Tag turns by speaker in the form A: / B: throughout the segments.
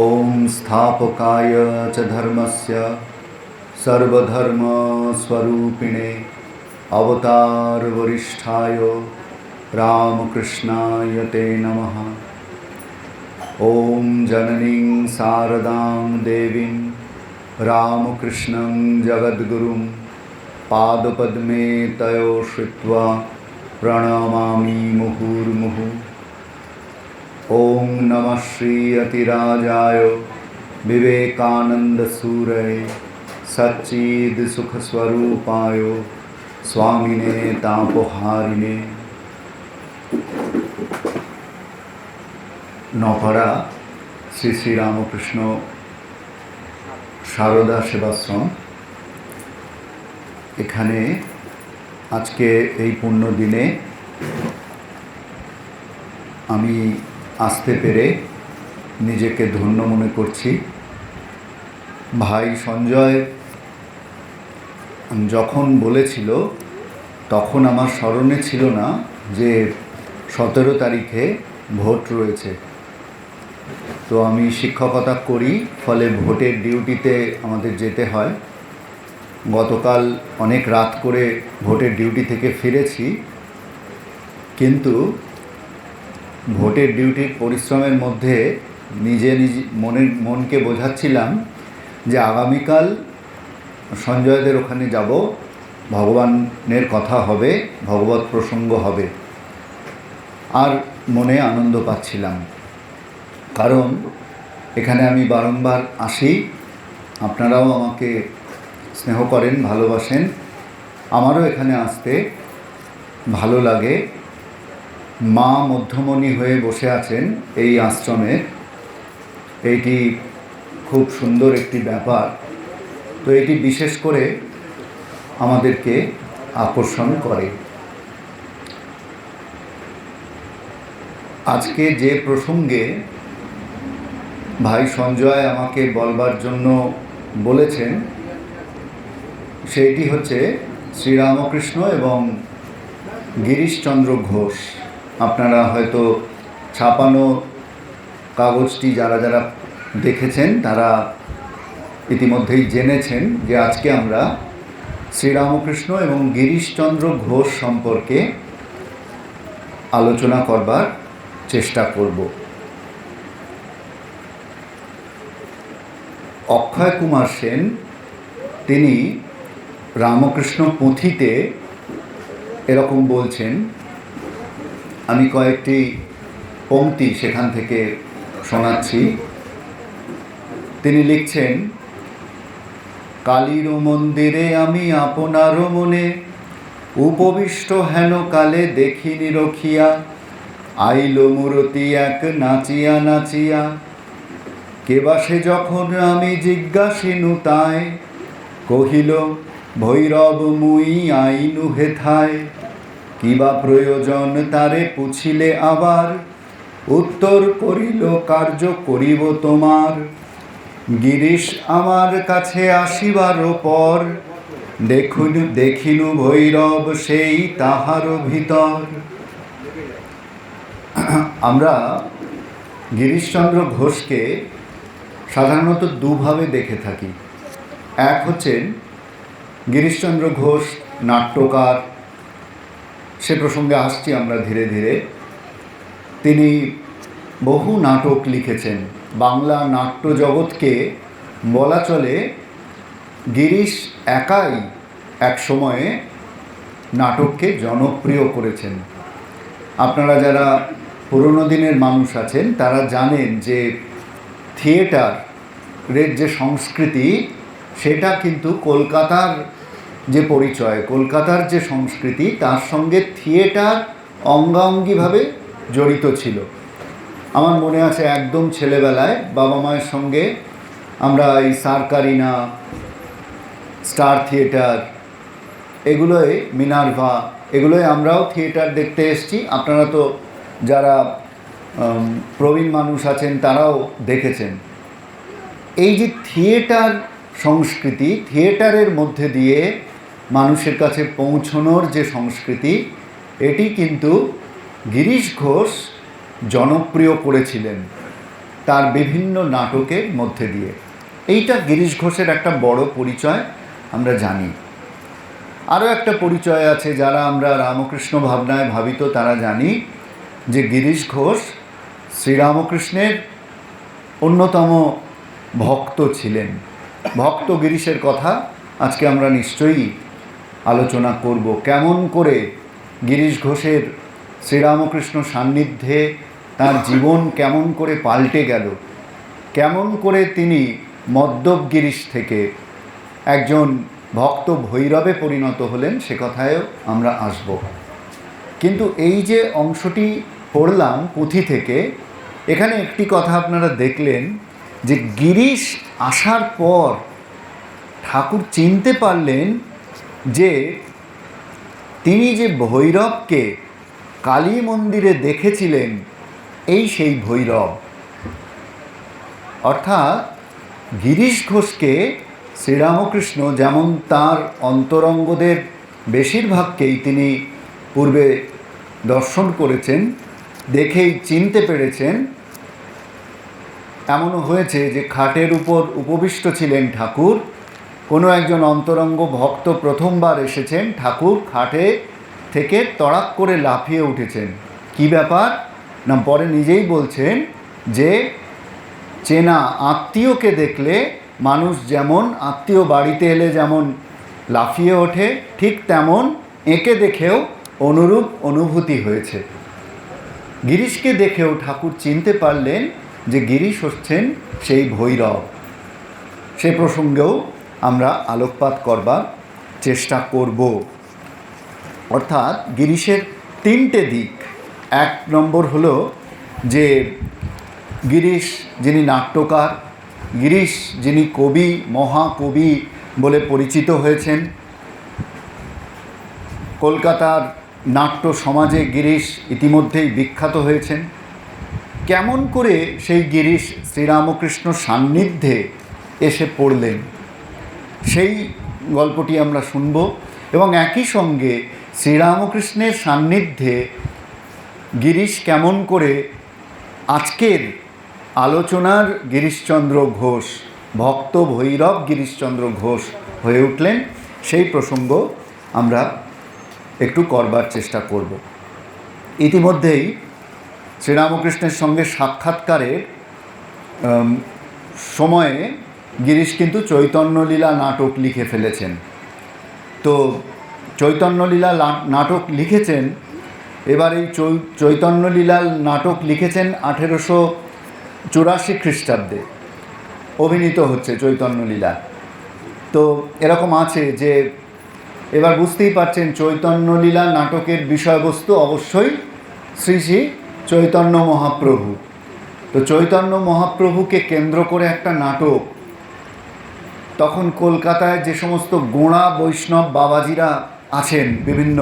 A: ओम स्थापकाय च धर्मस्य सर्वधर्मस्वरूपिणे अवतार वरिष्ठाय रामकृष्णाय ते नमः। ओम जननीं शारदां देवीं रामकृष्णं जगद्गुरुं पादपद्मे तयो श्रित्वा प्रणमामि मुहुर्मुहुः। ओम नमः श्री अतिराजाय विवेकानंदसूरये सच्चिद सुखस्वरूपाय स्वामिने तापहारिणे। नौपाड़ा श्री श्री रामकृष्ण शारदा सेवाश्रम एखाने आज के पुण्य दिने आमी आसते पेरे निजेके धन्य मने करछि। भाई सञ्जय जखन बोलेछिलो तखन आमार स्मरणे छिलो ना जे 17 तारिखे भोट रयेछे। तो आमी शिक्षकता करी फले भोटेर डिउटीते आमादेर जेते हय। गतकाल अनेक रात करे भोटेर डिउटी थेके फिरेछि, किन्तु भोटेर डिउटिर परिश्रमेर मध्य निजे मन के बोझाच्छिलाम जे आगामीकाल सञ्जयदेर ओखाने যাব, भगवानेर कथा हबे, भगवत प्रसंग हबे। आर मने आनंद पाच्छिलाम कारण एखाने आमी बारंबार आसि, आपनाराओ आमाके स्नेह करें, भालोबासेन। आमारो एखाने आसते भालो लागे। मा मध्यमणि हये बसे आছেন এই आश्रमे। এইটি खूब सुंदर একটি ব্যাপার। তো এটি বিশেষ করে আমাদেরকে আকর্ষণ করে। আজকে যে প্রসঙ্গে ভাই সঞ্জয় আমাকে বলবার জন্য বলেছেন সেটি হচ্ছে শ্রীরামকৃষ্ণ এবং গিরিশচন্দ্র ঘোষ। আপনারা হয়তো ছাপানো কাগজটি যারা যারা দেখেছেন তারা ইতিমধ্যেই জেনেছেন যে আজকে আমরা শ্রীরামকৃষ্ণ এবং গিরিশচন্দ্র ঘোষ সম্পর্কে আলোচনা করবার চেষ্টা করব। অক্ষয় কুমার সেন তিনি রামকৃষ্ণ পুঁথিতে এরকম বলছেন, আমি কয়েকটি পংক্তি সেখান থেকে শোনাচ্ছি। তিনি লিখছেন, কালীর মন্দিরে আমি আপনার মনে উপবিষ্ট হেন কালে দেখিনি রখিয়া, আইল মূরতি এক নাচিয়া নাচিয়া, কেবা সে যখন আমি জিজ্ঞাসিনু তাই, কহিল ভৈরব মুই আইনু হেথায়, কিবা প্রয়োজন তারে পুছিলে আবার, উত্তর করিল কার্য করিব তোমার। গিরিশ আমার কাছে আসিবার পর, দেখিনু ভৈরব সেই তাহার ভিতর। আমরা গিরিশচন্দ্র ঘোষকে সাধারণত দুভাবে দেখে থাকি। এক হচ্ছেন গিরিশচন্দ্র ঘোষ নাট্যকার, সে প্রসঙ্গে আসছি আমরা ধীরে ধীরে। তিনি বহু নাটক লিখেছেন। বাংলা নাট্য জগৎকে বলা চলে গিরিশ একাই এক সময়ে নাটককে জনপ্রিয় করেছেন। আপনারা যারা পুরনো দিনের মানুষ আছেন তারা জানেন যে থিয়েটারের যে সংস্কৃতি সেটা কিন্তু কলকাতার যে পরিচয়, কলকাতার যে সংস্কৃতি তার সঙ্গে থিয়েটার অঙ্গাঙ্গিভাবে জড়িত ছিল। আমার মনে আছে একদম ছেলেবেলায় বাবা মায়ের সঙ্গে আমরা এই সারকারিনা, স্টার থিয়েটার, এগুলোয় মিনার্ভা, এগুলোয় আমরাও থিয়েটার দেখতে এসেছি। আপনারা তো যারা প্রবীণ মানুষ আছেন তারাও দেখেছেন। এই যে থিয়েটার সংস্কৃতি, থিয়েটারের মধ্যে দিয়ে মানুষের কাছে পৌঁছনোর যে সংস্কৃতি, এটি কিন্তু গিরিশ ঘোষ জনপ্রিয় করেছিলেন। তার বিভিন্ন নাটকের মধ্যে দিয়ে। এইটা গিরিশ ঘোষের একটা বড় পরিচয় আমরা জানি। আরও একটা পরিচয় আছে, যারা আমরা রামকৃষ্ণ ভাবনায় ভাবিত তারা জানি যে গিরিশ ঘোষ শ্রীরামকৃষ্ণের অন্যতম ভক্ত ছিলেন। ভক্ত গিরিশের কথা আজকে আমরা নিশ্চয়ই আলোচনা করব। কেমন করে গিরিশ ঘোষের শ্রীরামকৃষ্ণ সান্নিধ্যে তার জীবন কেমন করে পাল্টে গেল, কেমন করে তিনি মদ্যপ গিরিশ থেকে একজন ভক্ত ভৈরবে পরিণত হলেন, সে কথায়ও আমরা আসব। কিন্তু এই যে অংশটি পড়লাম পুঁথি থেকে, এখানে একটি কথা আপনারা দেখলেন যে গিরিশ আসার পর ঠাকুর চিনতে পারলেন যে তিনি যে ভৈরবকে কালী মন্দিরে দেখেছিলেন, এই সেই ভৈরব। অর্থাৎ গিরিশ ঘোষকে শ্রীরামকৃষ্ণ যেমন তার অন্তরঙ্গদের বেশিরভাগকেই তিনি পূর্বে দর্শন করেছেন, দেখেই চিনতে পেরেছেন। এমনও হয়েছে যে খাটের উপর উপবিষ্ট ছিলেন ঠাকুর, কোনো একজন অন্তরঙ্গ ভক্ত প্রথমবার এসেছেন, ঠাকুর খাটে থেকে তড়াক করে লাফিয়ে উঠেছেন। কি ব্যাপার না, পরে নিজেই বলছেন যে চেনা আত্মীয়কে দেখলে মানুষ যেমন আত্মীয় বাড়িতে এলে যেমন লাফিয়ে ওঠে, ঠিক তেমন একে দেখেও অনুরূপ অনুভূতি হয়েছে। গিরিশকে দেখেও ঠাকুর চিনতে পারলেন যে গিরিশ হচ্ছেন সেই ভৈরব। সে প্রসঙ্গেও আমরা আলোকপাত করবার চেষ্টা করব। অর্থাৎ গিরিশের তিনটে দিক। এক নম্বর হলো যে গিরিশ যিনি নাট্যকার, গিরিশ যিনি কবি, মহাকবি বলে পরিচিত হয়েছেন। কলকাতার নাট্য সমাজে গিরিশ ইতিমধ্যেই বিখ্যাত হয়েছেন। কেমন করে সেই গিরিশ শ্রীরামকৃষ্ণ সান্নিধ্যে এসে পড়লেন, সেই গল্পটি আমরা শুনব। এবং একই সঙ্গে শ্রীরামকৃষ্ণের সান্নিধ্যে গিরিশ কেমন করে আজকের আলোচনার গিরিশচন্দ্র ঘোষ, ভক্ত ভৈরব গিরিশচন্দ্র ঘোষ হয়ে উঠলেন, সেই প্রসঙ্গ আমরা একটু করবার চেষ্টা করব। ইতিমধ্যেই শ্রীরামকৃষ্ণের সঙ্গে সাক্ষাৎকারের সময়ে গিরিশ কিন্তু চৈতন্যলীলা নাটক লিখে ফেলেছেন। তো চৈতন্যলীলা নাটক লিখেছেন, এবার এই চৈতন্যলীলা নাটক লিখেছেন 1884 খ্রিস্টাব্দে অভিনীত হচ্ছে চৈতন্যলীলা। তো এরকম আছে যে এবার বুঝতেই পারছেন চৈতন্যলীলা নাটকের বিষয়বস্তু অবশ্যই শ্রী শ্রী চৈতন্য মহাপ্রভু। তো চৈতন্য মহাপ্রভুকে কেন্দ্র করে একটা নাটক, তখন কলকাতায় যে সমস্ত গোঁড়া বৈষ্ণব বাবাজিরা আছেন বিভিন্ন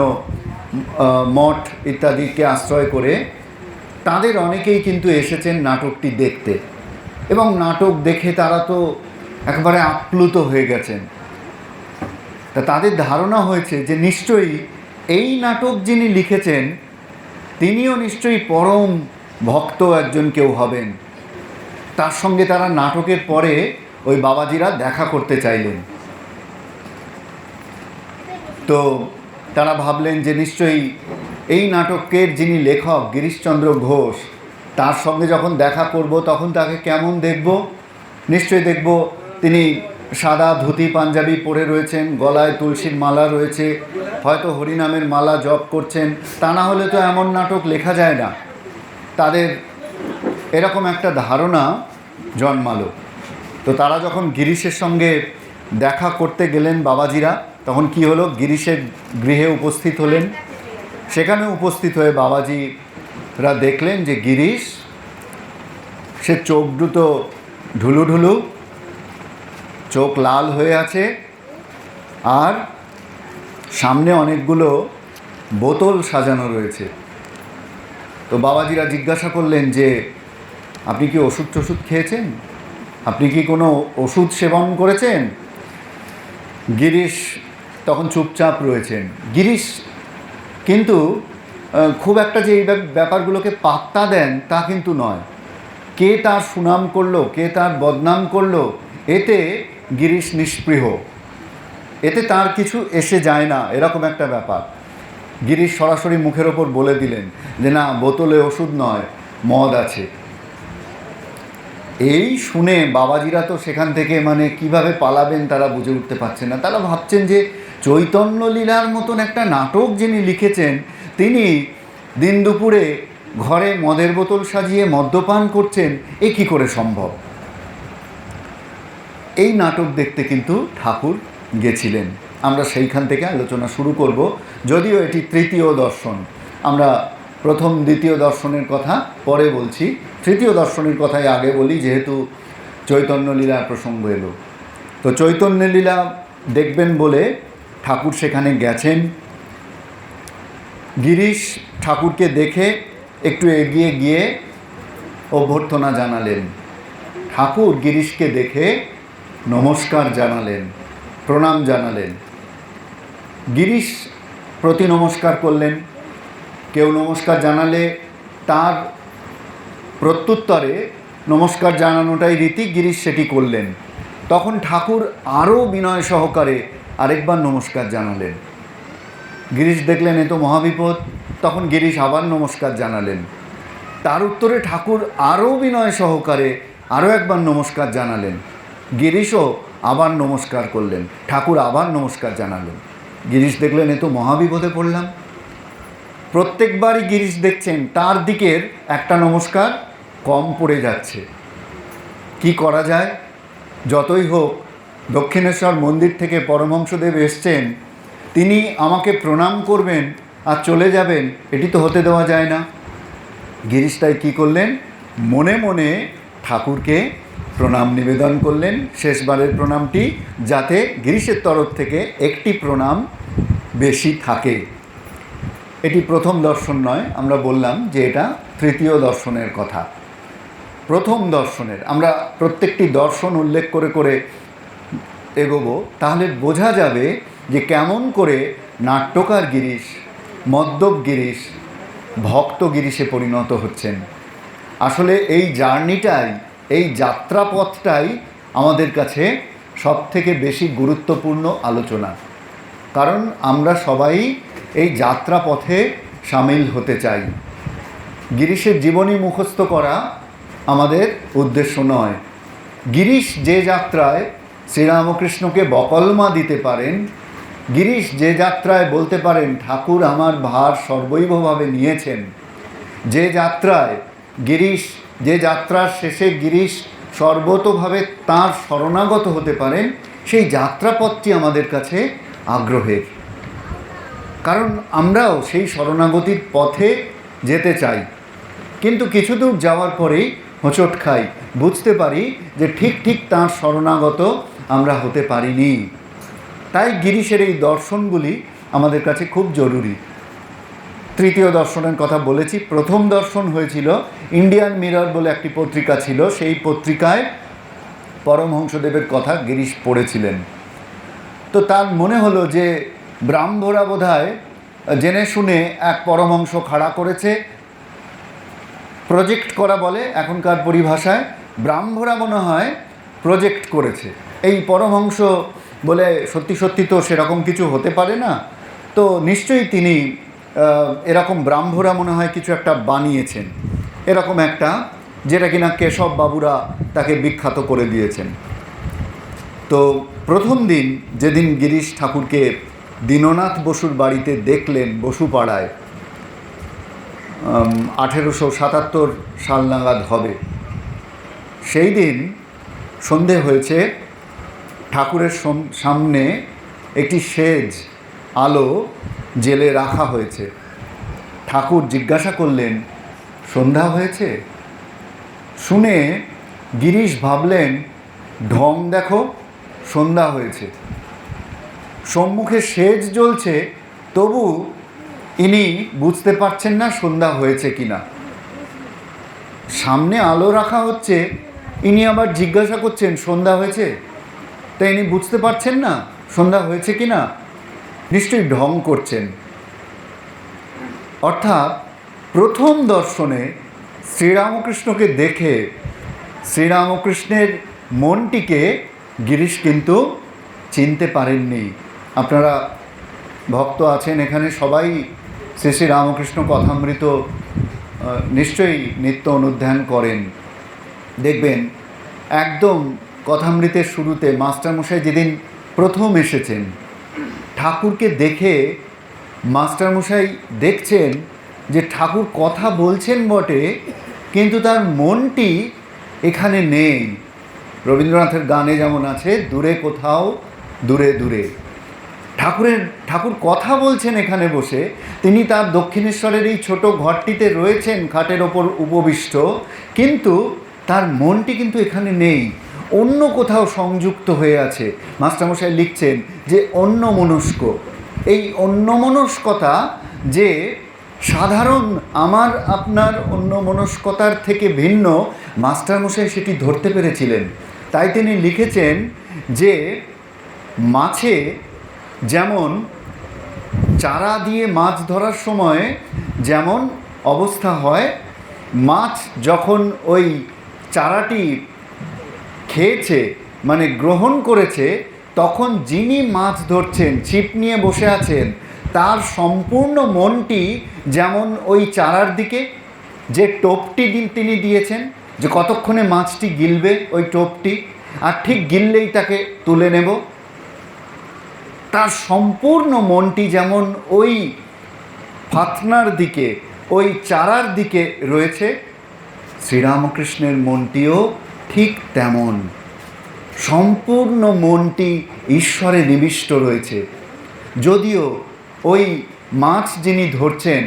A: মঠ ইত্যাদিকে আশ্রয় করে, তাদের অনেকেই কিন্তু এসেছেন নাটকটি দেখতে, এবং নাটক দেখে তারা তো একেবারে আপ্লুত হয়ে গেছেন। তা তাদের ধারণা হয়েছে যে নিশ্চয়ই এই নাটক যিনি লিখেছেন তিনিও নিশ্চয়ই পরম ভক্ত একজন কেউ হবেন। তার সঙ্গে তারা নাটকের পরে ওই বাবাজিরা দেখা করতে চাইলেন। তো তারা ভাবলেন যে নিশ্চয়ই এই নাটকের যিনি লেখক গিরিশচন্দ্র ঘোষ, তার সঙ্গে যখন দেখা করব তখন তাকে কেমন দেখব। নিশ্চয়ই দেখব তিনি সাদা ধুতি পাঞ্জাবি পরে রয়েছেন, গলায় তুলসীর মালা রয়েছে, হয়তো হরিনামের মালা জপ করছেন। তা না হলে তো এমন নাটক লেখা যায় না। তাদের এরকম একটা ধারণা জন্মালো। তো তারা যখন গিরিশের সঙ্গে দেখা করতে গেলেন বাবাজিরা, তখন কি হলো, গিরিশের গৃহে উপস্থিত হলেন। সেখানে উপস্থিত হয়ে বাবাজিরা দেখলেন যে গিরিশ, সে চোখ দুটো ঢুলু ঢুলু, চোখ লাল হয়ে আছে, আর সামনে অনেকগুলো বোতল সাজানো রয়েছে। তো বাবাজিরা জিজ্ঞাসা করলেন যে আপনি কি ওষুধ টষুধ খেয়েছেন, আপনি কি কোনো ওষুধ সেবন করেছেন? গিরিশ তখন চুপচাপ রয়েছেন। গিরিশ কিন্তু খুব একটা যে এই ব্যাপারগুলোকে পাত্তা দেন তা কিন্তু নয়, কে তার সুনাম করলো, কে তার বদনাম করলো, এতে গিরিশ নিষ্পৃহ, এতে তার কিছু এসে যায় না, এরকম একটা ব্যাপার। গিরিশ সরাসরি মুখের ওপর বলে দিলেন যে না, বোতলে ওষুধ নয়, মদ আছে। এই শুনে বাবাজিরা তো সেখান থেকে মানে কিভাবে পালাবেন তারা বুঝে উঠতে পারছেন না। তারা ভাবছেন যে চৈতন্য লীলার মতন একটা নাটক যিনি লিখেছেন, তিনি দিন দুপুরে ঘরে মদের বোতল সাজিয়ে মদ্যপান করছেন, এ কী করে সম্ভব? এই নাটক দেখতে কিন্তু ঠাকুর গেছিলেন। আমরা সেইখান থেকে আলোচনা শুরু করব, যদিও এটি তৃতীয় দর্শন। আমরা প্রথম দ্বিতীয় দর্শনের কথা পরে বলছি, তৃতীয় দর্শনের কথাই আগে বলি, যেহেতু চৈতন্য লীলার প্রসঙ্গ এলো। তো চৈতন্য লীলা দেখবেন বলে ঠাকুর সেখানে গেছেন। গিরিশ ঠাকুরকে দেখে একটু এগিয়ে গিয়ে অভ্যর্থনা জানালেন। ঠাকুর গিরিশকে দেখে নমস্কার জানালেন, প্রণাম জানালেন। গিরিশ প্রতি নমস্কার করলেন। কেউ নমস্কার জানালে তার প্রত্যুত্তরে নমস্কার জানানোটাই রীতি, গিরিশ সেটি করলেন। তখন ঠাকুর আরও বিনয় সহকারে আরেকবার নমস্কার জানালেন। গিরিশ দেখলেন এ তো মহাবিপদ, তখন গিরিশ আবার নমস্কার জানালেন। তার উত্তরে ঠাকুর আরও বিনয় সহকারে আরও একবার নমস্কার জানালেন। গিরিশও আবার নমস্কার করলেন, ঠাকুর আবার নমস্কার জানালেন। গিরিশ দেখলেন এ তো মহাবিপদে পড়লাম। প্রত্যেকবারই গিরিশ দেখছেন তার দিকের একটা নমস্কার কম পড়ে যাচ্ছে। কি করা যায়? যতই হোক দক্ষিণেশ্বর মন্দির থেকে পরমহংসদেব এসছেন, তিনি আমাকে প্রণাম করবেন আর চলে যাবেন, এটি তো হতে দেওয়া যায় না। গিরিশ তাই কী করলেন? মনে মনে ঠাকুরকে প্রণাম নিবেদন করলেন, শেষবারের প্রণামটি, যাতে গিরিশের তরফ থেকে একটি প্রণাম বেশি থাকে। এটি প্রথম দর্শন নয়, আমরা বললাম যে এটা তৃতীয় দর্শনের কথা। প্রথম দর্শনের আমরা প্রত্যেকটি দর্শন উল্লেখ করে করে এগোবো, তাহলে বোঝা যাবে যে কেমন করে নাট্যকার গিরিশ, মদ্যপ গিরিশ, ভক্ত গিরিশে পরিণত হচ্ছেন। আসলে এই জার্নিটাই, এই যাত্রাপথটাই আমাদের কাছে সবথেকে বেশি গুরুত্বপূর্ণ আলোচনা। কারণ আমরা সবাই এই যাত্রাপথে সামিল হতে চাই। গিরিশের জীবনী মুখস্থ করা আমাদের উদ্দেশ্য নয়। গিরিশ যে যাত্রায় শ্রীরামকৃষ্ণকে বকলমা দিতে পারেন, গিরিশ যে যাত্রায় বলতে পারেন ঠাকুর আমার ভার সর্বৈবভাবে নিয়েছেন, যে যাত্রায় গিরিশ, যে যাত্রার শেষে গিরিশ সর্বতোভাবে তাঁর শরণাগত হতে পারেন, সেই যাত্রাপথটি আমাদের কাছে আগ্রহের। কারণ আমরাও সেই শরণাগতির পথে যেতে চাই, কিন্তু কিছু দূর যাওয়ার পরেই হোঁচট খাই, বুঝতে পারি যে ঠিক ঠিক তাঁর শরণাগত আমরা হতে পারিনি। তাই গিরিশের এই দর্শনগুলি আমাদের কাছে খুব জরুরি। তৃতীয় দর্শনের কথা বলেছি। প্রথম দর্শন হয়েছিল ইন্ডিয়ান মিরর বলে একটি পত্রিকা ছিল, সেই পত্রিকায় পরমহংসদেবের কথা গিরিশ পড়েছিলেন। তো তার মনে হলো যে ব্রাহ্মরা বোধহয় জেনে শুনে এক পরমহংস খাড়া করেছে, প্রজেক্ট করা বলে এখনকার পরিভাষায়, ব্রাহ্মরা মনে হয় প্রজেক্ট করেছে। এই পরমহংস বলে সত্যি সত্যি তো সেরকম কিছু হতে পারে না, তো নিশ্চয়ই তিনি এরকম ব্রাহ্মরা মনে হয় কিছু একটা বানিয়েছেন, এরকম একটা, যেটা কিনা কেশব বাবুরা তাকে বিখ্যাত করে দিয়েছেন। তো প্রথম দিন যেদিন গিরিশ ঠাকুরকে দীননাথ বসুর বাড়িতে দেখলেন, বসুপাড়ায়, 1877 সাল নাগাদ হবে, সেই দিন সন্ধে হয়েছে, ঠাকুরের সামনে একটি সেজ আলো জেলে রাখা হয়েছে। ঠাকুর জিজ্ঞাসা করলেন সন্ধ্যা হয়েছে? শুনে গিরিশ ভাবলেন ঢং দেখো, সন্ধ্যা হয়েছে, সম্মুখে সেজ জ্বলছে, তবু ইনি বুঝতে পারছেন না সন্ধ্যা হয়েছে কিনা। সামনে আলো রাখা হচ্ছে, ইনি আবার জিজ্ঞাসা করছেন সন্ধ্যা হয়েছে, তাই ইনি বুঝতে পারছেন না সন্ধ্যা হয়েছে কিনা, নিশ্চয়ই ঢং করছেন। অর্থাৎ প্রথম দর্শনে শ্রীরামকৃষ্ণকে দেখে শ্রীরামকৃষ্ণের মনটিকে গিরিশ কিন্তু চিনতে পারেননি। আপনারা ভক্ত আছেন এখানে, সবাই শ্রী শ্রী রামকৃষ্ণ কথামৃত নিশ্চয়ই নিত্য অনুধ্যান করেন। দেখবেন একদম কথামৃতের শুরুতে মাস্টারমশাই যেদিন প্রথম এসেছেন, ঠাকুরকে দেখে মাস্টারমশাই দেখছেন যে ঠাকুর কথা বলছেন বটে, কিন্তু তার মনটি এখানে নেই। রবীন্দ্রনাথের গানে যেমন আছে, দূরে কোথাও দূরে দূরে, ঠাকুর কথা বলছেন এখানে বসে। তিনি তার দক্ষিণেশ্বরের এই ছোট ঘরটিতে রয়েছেন, খাটের ওপর উপবিষ্ট, কিন্তু তার মনটি কিন্তু এখানে নেই, অন্য কোথাও সংযুক্ত হয়ে আছে। মাস্টারমশাই লিখছেন যে অন্যমনস্ক। এই অন্যমনস্কতা যে সাধারণ আমার আপনার অন্যমনস্কতার থেকে ভিন্ন, মাস্টারমশাই সেটি ধরতে পেরেছিলেন। তাই তিনি লিখেছেন যে মাছে যেমন চারা দিয়ে মাছ ধরার সময় যেমন অবস্থা হয়, মাছ যখন ওই চারাটি খেয়েছে মানে গ্রহণ করেছে, তখন যিনি মাছ ধরছেন, ছিপ নিয়ে বসে আছেন, তার সম্পূর্ণ মনটি যেমন ওই চারার দিকে, যে টোপটি তিনি দিয়েছেন যে কতক্ষণে মাছটি গিলবে ওই টোপটি, আর ঠিক গিললেই তাকে তুলে নেব, তার সম্পূর্ণ মনটি যেমন ওই ফাতনার দিকে, ওই চারার দিকে রয়েছে, শ্রীরামকৃষ্ণের মনটিও ঠিক তেমন। সম্পূর্ণ মনটি ঈশ্বরে নিবিষ্ট রয়েছে। যদিও ওই মাছ যিনি ধরছেন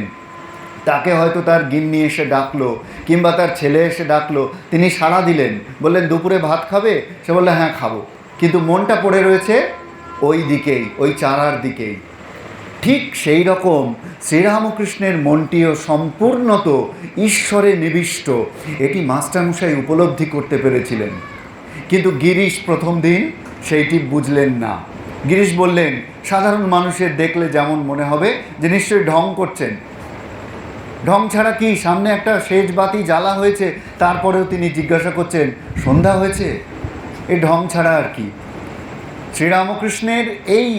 A: তাকে হয়তো তার গিন্নি এসে ডাকলো কিংবা তার ছেলে এসে ডাকলো, তিনি সাড়া দিলেন, বললেন দুপুরে ভাত খাবে? সে বললে হ্যাঁ খাবো, কিন্তু মনটা পড়ে রয়েছে ওই দিকেই, ওই চারার দিকেই। ঠিক সেই রকম শ্রীরামকৃষ্ণের মনটিও সম্পূর্ণত ঈশ্বরে নিবিষ্ট, এটি মাস্টারমশাই উপলব্ধি করতে পেরেছিলেন। কিন্তু গিরিশ প্রথম দিন সেইটি বুঝলেন না। গিরিশ বললেন, সাধারণ মানুষের দেখলে যেমন মনে হবে যে নিশ্চয়ই ঢং করছেন। ঢং ছাড়া কি, সামনে একটা সেজ বাতি জ্বালা হয়েছে, তারপরেও তিনি জিজ্ঞাসা করছেন সন্ধ্যা হয়েছে? এই ঢং ছাড়া আর কি। শ্রীরামকৃষ্ণের এই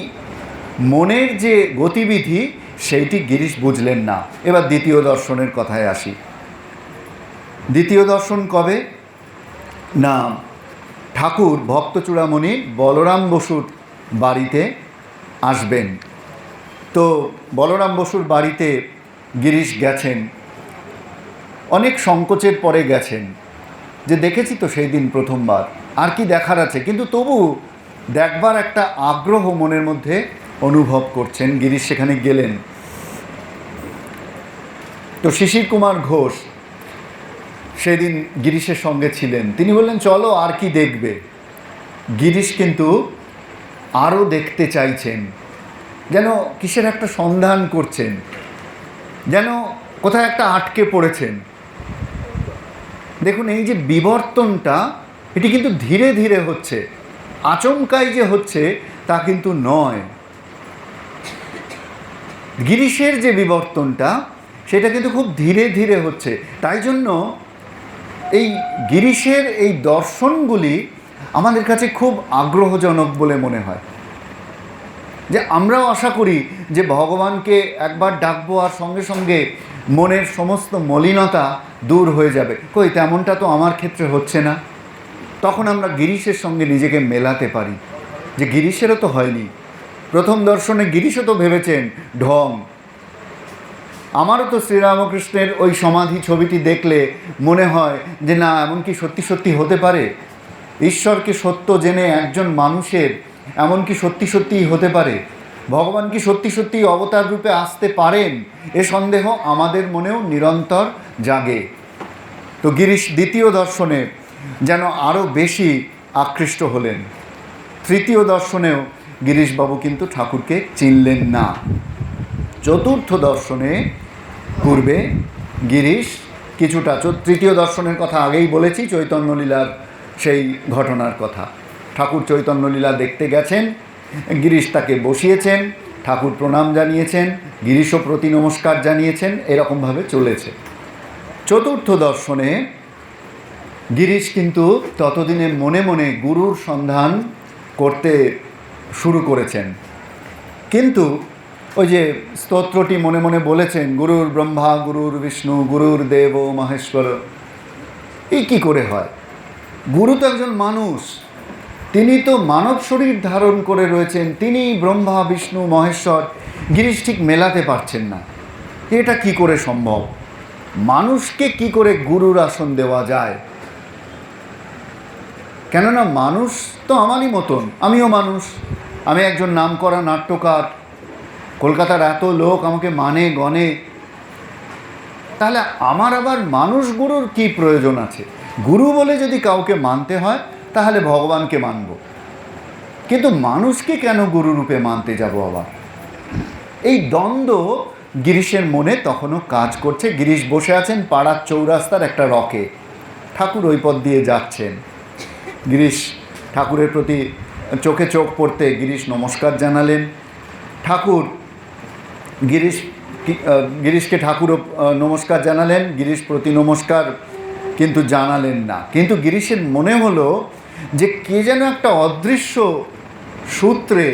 A: মনের যে গতিবিধি সেইটি গিরিশ বুঝলেন না। এবার দ্বিতীয় দর্শনের কথায় আসি। দ্বিতীয় দর্শন কবে? না, ঠাকুর ভক্তচূড়ামণি বলরাম বসুর বাড়িতে আসবেন। তো বলরাম বসুর বাড়িতে গিরিশ গেছেন, অনেক সংকোচের পরে গেছেন, যে দেখেছি তো সেই দিন প্রথমবার, আর কি দেখার আছে, কিন্তু তবু দেখবার একটা আগ্রহ মনের মধ্যে অনুভব করছেন। গিরিশ সেখানে গেলেন। তো শিশির কুমার ঘোষ সেদিন গিরিশের সঙ্গে ছিলেন। তিনি বললেন চলো আর কি দেখবে। গিরিশ কিন্তু আরও দেখতে চাইছেন, যেন কিসের একটা সন্ধান করছেন, যেন কোথায় একটা আটকে পড়েছেন। দেখুন এই যে বিবর্তনটা, এটি কিন্তু ধীরে ধীরে হচ্ছে, আচমকাই যে হচ্ছে তা কিন্তু নয়। গিরিশের যে বিবর্তনটা সেটা কিন্তু খুব ধীরে ধীরে হচ্ছে। তাই জন্য এই গিরিশের এই দর্শনগুলি আমাদের কাছে খুব আগ্রহজনক বলে মনে হয়। যে আমরাও আশা করি যে ভগবানকে একবার ডাকবো আর সঙ্গে সঙ্গে মনের সমস্ত মলিনতা দূর হয়ে যাবে। কই, তেমনটা তো আমার ক্ষেত্রে হচ্ছে না। তখন আমরা গিরিশের সঙ্গে নিজেকে মেলাতে পারি যে গিরিশেরও তো হয়নি। প্রথম দর্শনে গিরিশও তো ভেবেছেন ঢং। আমারও তো শ্রীরামকৃষ্ণের ওই সমাধি ছবিটি দেখলে মনে হয় যে না, এমন কি সত্যি সত্যি হতে পারে? ঈশ্বরকে সত্য জেনে একজন মানুষের এমন কি সত্যি সত্যিই হতে পারে? ভগবান কি সত্যি সত্যি অবতার রূপে আসতে পারেন? এ সন্দেহ আমাদের মনেও নিরন্তর জাগে। তো গিরিশ দ্বিতীয় দর্শনে যেন আরও বেশি আকৃষ্ট হলেন। তৃতীয় দর্শনেও গিরিশবাবু কিন্তু ঠাকুরকে চিনলেন না। চতুর্থ দর্শনে পূর্বে গিরিশ কিছুটা, তৃতীয় দর্শনের কথা আগেই বলেছি, চৈতন্যলীলার সেই ঘটনার কথা। ঠাকুর চৈতন্যলীলা দেখতে গেছেন, গিরিশ তাকে বসিয়েছেন, ঠাকুর প্রণাম জানিয়েছেন, গিরিশও প্রতি নমস্কার জানিয়েছেন, এরকমভাবে চলেছে। চতুর্থ দর্শনে গিরিশ কিন্তু ততদিনে মনে মনে গুরুর সন্ধান করতে শুরু করেছেন। কিন্তু ওই যে স্তোত্রটি মনে মনে বলেছেন, গুরুর ব্রহ্মা গুরুর বিষ্ণু গুরুর দেব মহেশ্বর, এই কী করে হয়? গুরু তো একজন মানুষ, তিনি তো মানব শরীর ধারণ করে রয়েছেন, তিনি ব্রহ্মা বিষ্ণু মহেশ্বর। গিরিশ ঠিক মেলাতে পারছেন না, এটা কি করে সম্ভব? মানুষকে কি করে গুরুর আসন দেওয়া যায়? কেননা মানুষ তো আমারই মতন, আমিও মানুষ, আমি একজন নামকরা নাট্যকার, কলকাতার এত লোক আমাকে মানে গণে, তাহলে আমার আবার মানুষ গুরুর কি প্রয়োজন আছে? গুরু বলে যদি কাউকে মানতে হয় তাহলে ভগবানকে মানব, কিন্তু মানুষকে কেন গুরুরূপে মানতে যাব আবার? এই দ্বন্দ্ব গিরিশের মনে তখনও কাজ করছে। গিরিশ বসে আছেন পাড়ার চৌরাস্তার একটা রকে, ঠাকুর ওই পথ দিয়ে যাচ্ছেন। গিরিশ ঠাকুরের প্রতি চোখে চোখ পড়তে গিরিশ নমস্কার জানালেন। ঠাকুর গিরিশকে ঠাকুরও নমস্কার জানালেন, গিরিশ প্রতি নমস্কার কিন্তু জানালেন না। কিন্তু গিরিশের মনে হলো যে কে যেন একটা অদৃশ্য সূত্রে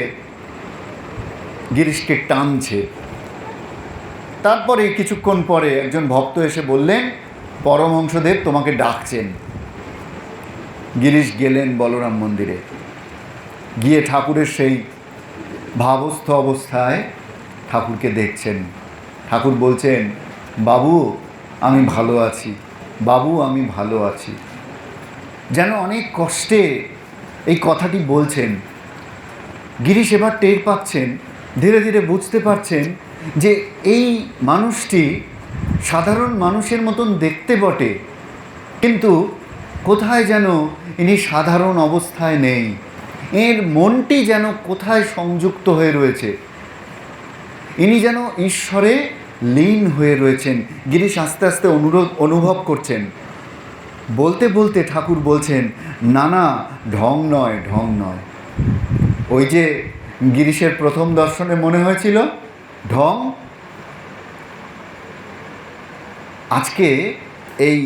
A: গিরিশকে টানছে। তারপরে কিছুক্ষণ পরে একজন ভক্ত এসে বললেন, পরমহংসদেব তোমাকে ডাকছেন। গিরিশ গেলেন বলরাম মন্দিরে, গিয়ে ঠাকুরের সেই ভাবস্থ অবস্থায় ঠাকুরকে দেখছেন। ঠাকুর বলছেন, বাবু আমি ভালো আছি, বাবু আমি ভালো আছি। যেন অনেক কষ্টে এই কথাটি বলছেন। গিরিশ এবার টের পাচ্ছেন, ধীরে ধীরে বুঝতে পারছেন যে এই মানুষটি সাধারণ মানুষের মতন দেখতে বটে, কিন্তু কোথায় যেন ইনি সাধারণ অবস্থায় নেই, এর মনটি যেন কোথায় সংযুক্ত হয়ে রয়েছে, ইনি যেন ঈশ্বরে লীন হয়ে রয়েছেন। গিরিশ আস্তে আস্তে অনুভব করছেন। বলতে বলতে ঠাকুর বলছেন, না না, ঢং নয়, ঢং নয়। ওই যে গিরিশের প্রথম দর্শনে মনে হয়েছিল ঢং, আজকে এই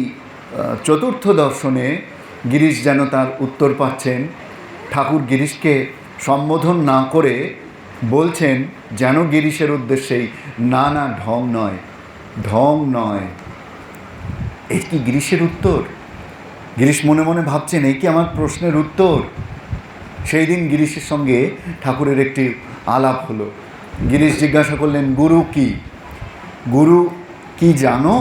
A: চতুর্থ দর্শনে গিরিশ যেন তার উত্তর পাচ্ছেন। ঠাকুর গিরিশকে সম্বোধন না করে বলছেন যেন গিরিশের উদ্দেশ্যেই, না না, ঢং নয়, ঢং নয়। এই কি গিরিশের উত্তর? গিরিশ মনে মনে ভাবছেন, এই কি আমার প্রশ্নের উত্তর? সেই দিন গিরিশের সঙ্গে ঠাকুরের একটি আলাপ হলো। গিরিশ জিজ্ঞাসা করলেন, গুরু কি? গুরু কি জানো?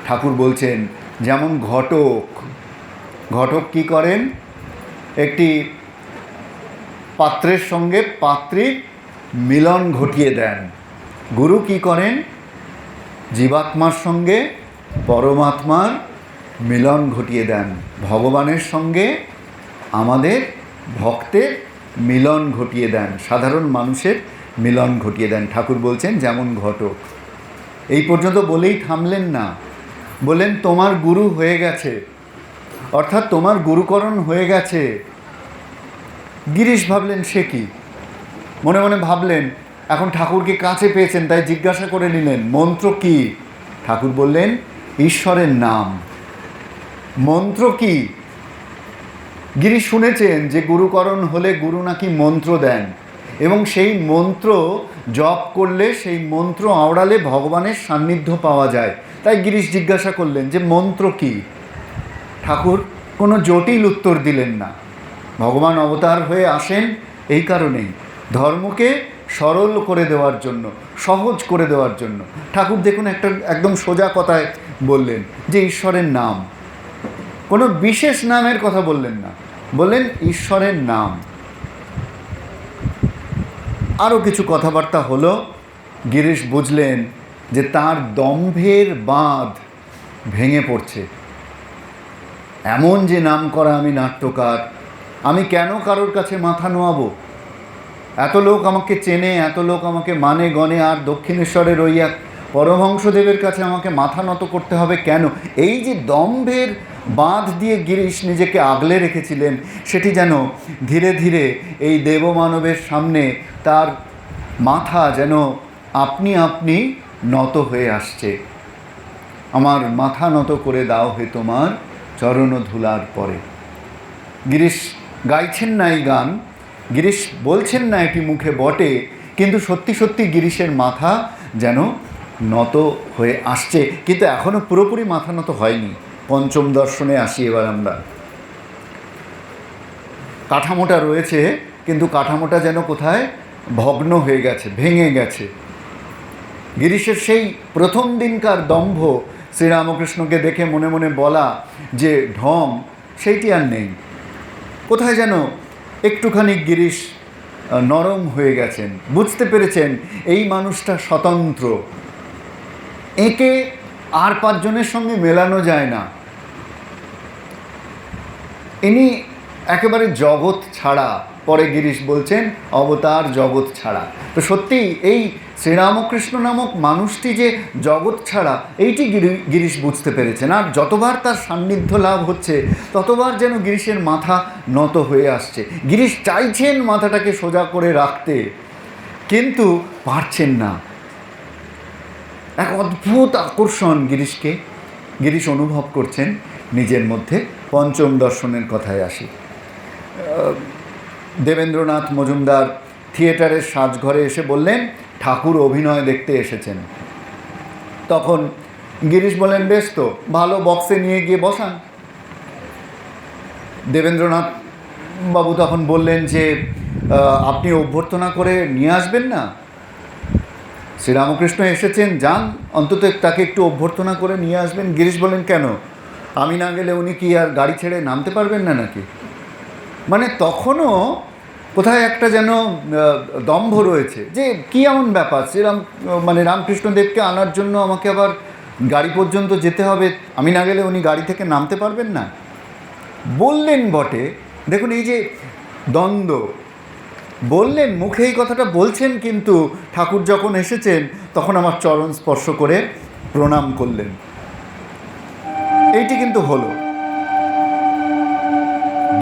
A: ঠাকুর বলছেন, যেমন ঘটক, ঘটক কি করেন? একটি পাত্রের সঙ্গে পাত্রীর মিলন ঘটিয়ে দেন। গুরু কি করেন? জীবাত্মার সঙ্গে পরমাত্মার মিলন ঘটিয়ে দেন, ভগবানের সঙ্গে আমাদের ভক্তের মিলন ঘটিয়ে দেন, সাধারণ মানুষের মিলন ঘটিয়ে দেন। ঠাকুর বলছেন যেমন ঘটক। এই পর্যন্ত বলেই থামলেন না, বললেন তোমার গুরু হয়ে গেছে, অর্থাৎ তোমার গুরুকরণ হয়ে গেছে। গিরিশ ভাবলেন সে কি, মনে মনে ভাবলেন এখন ঠাকুরকে কাছে পেয়েছেন তাই জিজ্ঞাসা করে নিলেন, মন্ত্র কি? ঠাকুর বললেন, ঈশ্বরের নাম। মন্ত্র কি? গিরিশ শুনেছেন যে গুরুকরণ হলে গুরু নাকি মন্ত্র দেন, এবং সেই মন্ত্র জপ করলে, সেই মন্ত্র আওড়ালে ভগবানের সান্নিধ্য পাওয়া যায়। তাই গিরিশ জিজ্ঞাসা করলেন যে মন্ত্র কি? ঠাকুর কোনো জটিল উত্তর দিলেন না। ভগবান অবতার হয়ে আসেন এই কারণেই, ধর্মকে সরল করে দেওয়ার জন্য, সহজ করে দেওয়ার জন্য। ঠাকুর দেখুন একদম সোজা কথায় বললেন যে ঈশ্বরের নাম। কোনো বিশেষ নামের কথা বললেন না, বললেন ঈশ্বরের নাম। আরও কিছু কথাবার্তা হলো। গিরিশ বুঝলেন যে তার দম্ভের বাঁধ ভেঙে পড়ছে। এমন যে নাম করা আমি নাট্যকার, আমি কেন কারোর কাছে মাথা নোয়াবো? এত লোক আমাকে চেনে, এত লোক আমাকে মানে গণে, আর দক্ষিণেশ্বরের ওই এক পরমহংসদেবের কাছে আমাকে মাথা নত করতে হবে কেন? এই যে দম্ভের বাঁধ দিয়ে গিরিশ নিজেকে আগলে রেখেছিলেন, সেটি যেন ধীরে ধীরে এই দেবমানবের সামনে তার মাথা যেন আপনি আপনি নত হয়ে আসছে। আমার মাথা নত করে দাও হে তোমার চরণ ধুলার পরে। গিরিশ গাইছেন না এই গান, গিরিশ বলছেন না এটি মুখে বটে, কিন্তু সত্যি সত্যি গিরিশের মাথা যেন নত হয়ে আসছে, কিন্তু এখনও পুরোপুরি মাথা নত হয়নি। পঞ্চম দর্শনে আসি এবার আমরা। কাঠামোটা রয়েছে, কিন্তু কাঠামোটা যেন কোথায় ভগ্ন হয়ে গেছে, ভেঙে গেছে। গিরিশের সেই প্রথম দিনকার দম্ভ, শ্রীরামকৃষ্ণকে দেখে মনে মনে বলা যে ঢং, সেইটি আর নেই। কোথায় যেন একটুখানি গিরিশ নরম হয়ে গেছেন, বুঝতে পেরেছেন এই মানুষটা স্বতন্ত্র, একে আর পাঁচজনের সঙ্গে মেলানো যায় না, ইনি একেবারে জগৎ ছাড়া। পরে গিরিশ বলছেন অবতার জগৎ ছাড়া। তো সত্যি এই শ্রীরামকৃষ্ণ নামক মানুষটি যে জগৎ ছাড়া, এইটি গিরিশ বুঝতে পেরেছেন। আর যতবার তার সান্নিধ্য লাভ হচ্ছে ততবার যেন গিরিশের মাথা নত হয়ে আসছে। গিরিশ চাইছেন মাথাটাকে সোজা করে রাখতে, কিন্তু পারছেন না। এক অদ্ভুত আকর্ষণ গিরিশ অনুভব করছেন নিজের মধ্যে। পঞ্চম দর্শনের কথায় আসি। দেবেন্দ্রনাথ মজুমদার থিয়েটারের সাজঘরে এসে বললেন ঠাকুর অভিনয় দেখতে এসেছেন। তখন গিরিশ বলেন বেশ তো, ভালো বক্সে নিয়ে গিয়ে বসান। দেবেন্দ্রনাথ বাবু তখন বললেন যে আপনি অভ্যর্থনা করে নিয়ে আসবেন না, শ্রীরামকৃষ্ণ এসেছেন, যান অন্তত তাকে একটু অভ্যর্থনা করে নিয়ে আসবেন। গিরিশ বলেন কেন, আমি না গেলে উনি কি আর গাড়ি ছেড়ে নামতে পারবেন না নাকি? মানে তখনও কোথায় একটা যেন দম্ভ রয়েছে যে কী এমন ব্যাপার, রামকৃষ্ণদেবকে আনার জন্য আমাকে আবার গাড়ি পর্যন্ত যেতে হবে, আমি না গেলে উনি গাড়ি থেকে নামতে পারবেন না। বললেন বটে, দেখুন এই যে দ্বন্দ্ব, বললেন মুখে এই কথাটা বলছেন, কিন্তু ঠাকুর যখন এসেছেন তখন আমার চরণ স্পর্শ করে প্রণাম করলেন। এইটি কিন্তু হলো।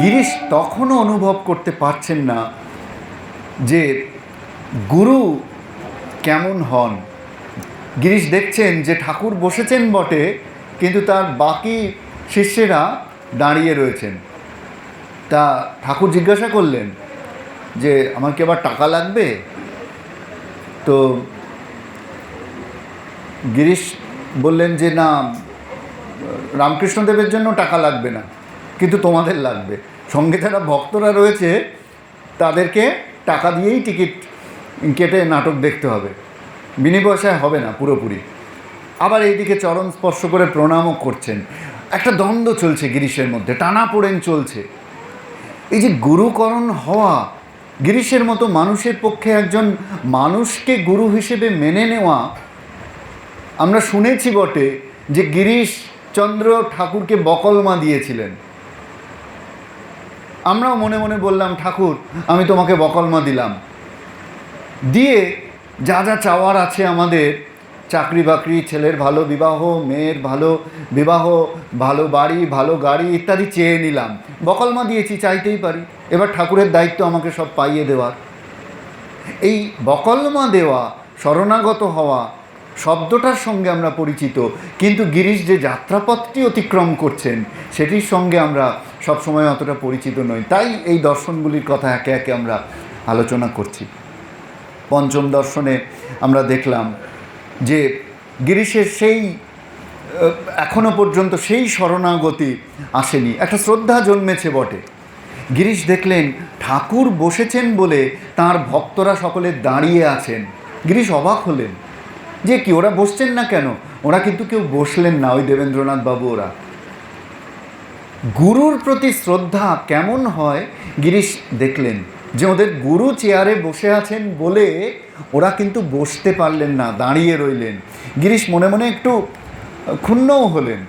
A: গিরিশ তখনও অনুভব করতে পারছেন না যে গুরু কেমন হন। গিরিশ দেখছেন যে ঠাকুর বসেছেন বটে, কিন্তু তার বাকি শিষ্যেরা দাঁড়িয়ে রয়েছেন। তা ঠাকুর জিজ্ঞাসা করলেন যে আমার কি আবার টাকা লাগবে? তো গিরিশ বললেন যে না, রামকৃষ্ণদেবের জন্য টাকা লাগবে না, কিন্তু তোমাদের লাগবে। সঙ্গে যারা ভক্তরা রয়েছে তাদেরকে টাকা দিয়েই টিকিট কেটে নাটক দেখতে হবে, বিনি পয়সায় হবে না পুরোপুরি। আবার এইদিকে চরণ স্পর্শ করে প্রণামও করছেন। একটা দ্বন্দ্ব চলছে গিরিশের মধ্যে, টানাপোড়েন চলছে। এই যে গুরুকরণ হওয়া, গিরিশের মতো মানুষের পক্ষে একজন মানুষকে গুরু হিসেবে মেনে নেওয়া, আমরা শুনেছি বটে যে গিরিশচন্দ্র ঠাকুরকে বকলমা দিয়েছিলেন। আমরাও মনে মনে বললাম ঠাকুর আমি তোমাকে বকলমা দিলাম, দিয়ে যা যা চাওয়ার আছে আমাদের, চাকরি বাকরি, ছেলের ভালো বিবাহ, মেয়ের ভালো বিবাহ, ভালো বাড়ি, ভালো গাড়ি ইত্যাদি চেয়ে নিলাম, বকলমা দিয়েছি, চাইতেই পারি। এবার ঠাকুরের দায়িত্ব আমাকে সব পাইয়ে দেওয়ার। এই বকলমা দেওয়া, শরণাগত হওয়া শব্দটার সঙ্গে আমরা পরিচিত, কিন্তু গিরিশ যে যাত্রাপথটি অতিক্রম করছেন সেটির সঙ্গে আমরা সবসময় অতটা পরিচিত নই। তাই এই দর্শনগুলির কথা একে একে আমরা আলোচনা করছি। পঞ্চম দর্শনে আমরা দেখলাম যে গিরিশের সেই এখনো পর্যন্ত সেই শরণাগতি আসেনি, একটা শ্রদ্ধা জন্মেছে বটে। গিরিশ দেখলেন ঠাকুর বসেছেন বলে তার ভক্তরা সকলে দাঁড়িয়ে আছেন। গিরিশ অবাক হলেন যে কি ওরা বসছেন না কেন? ওরা কিন্তু কেউ বসলেন না, ওই দেবেন্দ্রনাথ বাবু ওরা। গুরুর প্রতি শ্রদ্ধা কেমন হয় গিরিশ দেখলেন, যে ওদের গুরু চেয়ারে বসে আছেন বলে ওরা কিন্তু বসতে পারলেন না, দাঁড়িয়ে রইলেন। গিরিশ মনে মনে একটু ক্ষুণ্ণও হলেন।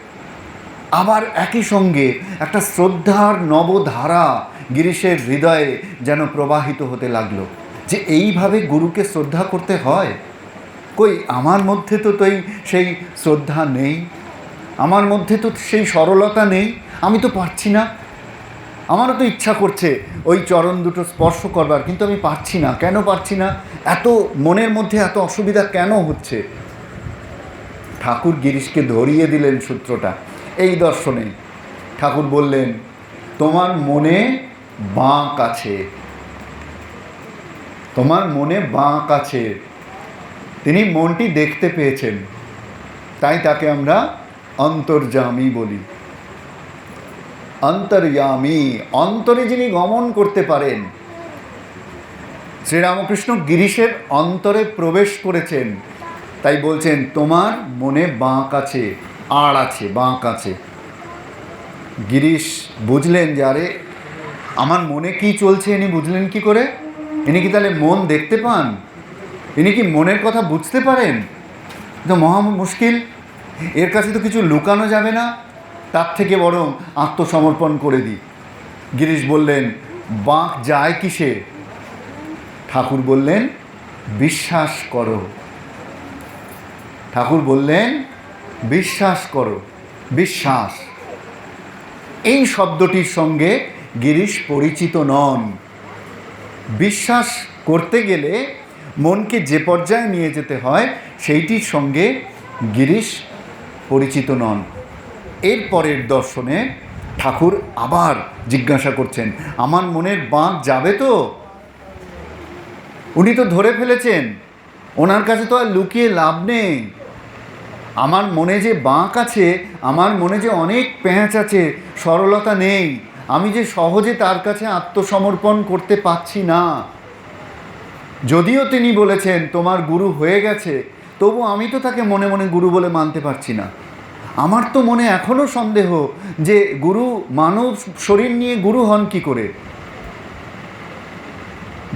A: আবার একই সঙ্গে একটা শ্রদ্ধার নবধারা গিরিশের হৃদয়ে যেন প্রবাহিত হতে লাগলো, যে এইভাবে গুরুকে শ্রদ্ধা করতে হয়। কই আমার মধ্যে তো সেই শ্রদ্ধা নেই, আমার মধ্যে তো সেই সরলতা নেই, আমি তো পারছি না। আমারও তো ইচ্ছা করছে ওই চরণ দুটো স্পর্শ করবার, কিন্তু আমি পারছি না। কেন পারছি না? এত মনের মধ্যে এত অসুবিধা কেন হচ্ছে? ঠাকুর গিরিশকে ধরিয়ে দিলেন সূত্রটা এই দর্শনে। ঠাকুর বললেন, তোমার মনে বাঁক আছে, তোমার মনে বাঁক আছে। তিনি মনটি দেখতে পেয়েছেন, তাই তাকে আমরা অন্তর্যামী বলি। অন্তর্যামী, অন্তরে যিনি গমন করতে পারেন। শ্রীরামকৃষ্ণ গিরিশের অন্তরে প্রবেশ করেছেন, তাই বলছেন তোমার মনে বাঁক আছে, আড় আছে, বাঁক আছে। গিরিশ বুঝলেন যে আরে আমার মনে কি চলছে ইনি বুঝলেন কি করে? ইনি কি তাহলে মন দেখতে পান? ইনি কি মনের কথা বুঝতে পারেন? তো মহা মুশকিল, এর কাছে তো কিছু লুকানো যাবে না, তার থেকে বরং আত্মসমর্পণ করে দিই। গিরিশ বললেন, বাঁক যায় কিসে? ঠাকুর বললেন, বিশ্বাস করো। ঠাকুর বললেন, বিশ্বাস করো। বিশ্বাস, এই শব্দটির সঙ্গে গিরিশ পরিচিত নন। বিশ্বাস করতে গেলে মনকে যে পর্যায়ে নিয়ে যেতে হয় সেইটির সঙ্গে গিরিশ পরিচিত নন। এর পরের দর্শনে ঠাকুর আবার জিজ্ঞাসা করছেন, আমার মনের বাঁক যাবে তো? উনি তো ধরে ফেলেছেন, ওনার কাছে তো আর লুকিয়ে লাভ নেই। আমার মনে যে বাঁক আছে, আমার মনে যে অনেক পেঁচ আছে, সরলতা নেই, আমি যে সহজে তার কাছে আত্মসমর্পণ করতে পারছি না। যদিও তিনি বলেছেন তোমার গুরু হয়ে গেছে, তবু আমি তো তাকে মনে মনে গুরু বলে মানতে পারছি না। আমার তো মনে এখনও সন্দেহ যে গুরু মানব শরীর নিয়ে গুরু হন কি করে।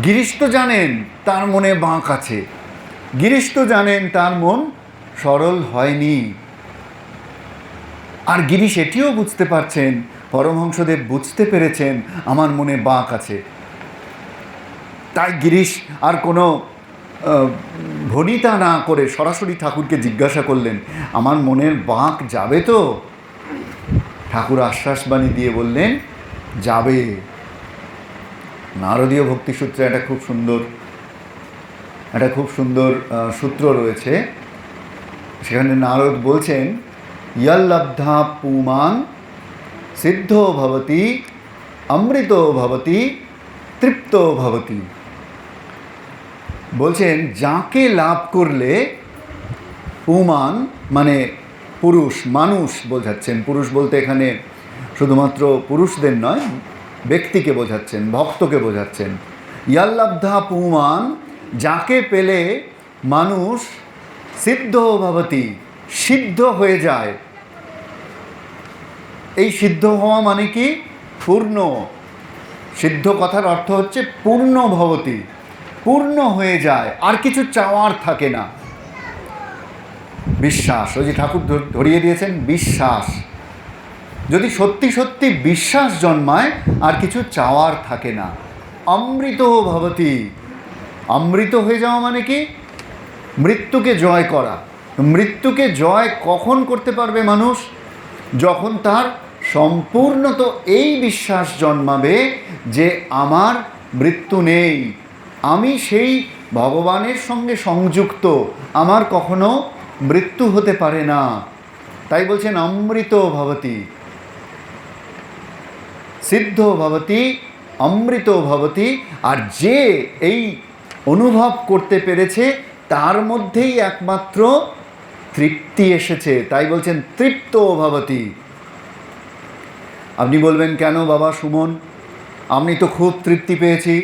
A: গিরিশ তো জানেন তার মনে বাঁক আছে, গিরিশ তো জানেন তার মন সরল হয়নি। আর গিরিশ এটিও বুঝতে পারছেন, পরমহংসদেব বুঝতে পেরেছেন আমার মনে বাঁক আছে। তাই গিরিশ আর কোনো ভনিতা না করে সরাসরি ঠাকুরকে জিজ্ঞাসা করলেন, আমার মনের বাঁক যাবে তো? ঠাকুর আশ্বাসবাণী দিয়ে বললেন, যাবে। নারদীয় ভক্তিসূত্রে একটা খুব সুন্দর সূত্র রয়েছে। সেখানে নারদ বলছেন, ইয়ল্লব্ধা পুমান সিদ্ধ ভবতি অমৃত ভবতি তৃপ্ত ভবতি। বলছেন যাকে লাভ করলে, পুমান মানে পুরুষ, মানুষ বোঝাচ্ছেন। পুরুষ বলতে এখানে শুধুমাত্র পুরুষদের নয়, ব্যক্তিকে বোঝাচ্ছেন, ভক্তকে বোঝাচ্ছেন। ইয়ল্লব্ধা পুমান, যাকে পেলে মানুষ সিদ্ধ ভবতি, সিদ্ধ হয়ে যায়। এই সিদ্ধ হওয়া মানে কি? পূর্ণ। সিদ্ধ কথার অর্থ হচ্ছে পূর্ণ ভবতি, পূর্ণ হয়ে যায়, আর কিছু চাওয়ার থাকে না। বিশ্বাস, ওই যে ঠাকুর ধরিয়ে দিয়েছেন বিশ্বাস। যদি সত্যি সত্যি বিশ্বাস জন্মায়, আর কিছু চাওয়ার থাকে না। অমৃত ভবতি, অমৃত হয়ে যাওয়া মানে কি? মৃত্যুকে জয় করা। মৃত্যুকে জয় কখন করতে পারবে মানুষ? যখন তার সম্পূর্ণ তো এই বিশ্বাস জন্মাবে যে আমার মৃত্যু নেই, আমি সেই ভগবানের সঙ্গে সংযুক্ত, আমার কখনো মৃত্যু হতে পারে না। তাই বলছেন অমৃত ভবতি, সিদ্ধ ভবতি, অমৃত ভবতি। আর যে এই অনুভব করতে পেরেছে, তার মধ্যেই একমাত্র তৃপ্তি এসেছে। তাই বলছেন তৃপ্ত ভবতি। আপনি বলবেন, কেন বাবা সুমন, আমি তো খুব তৃপ্তি পেয়েছি।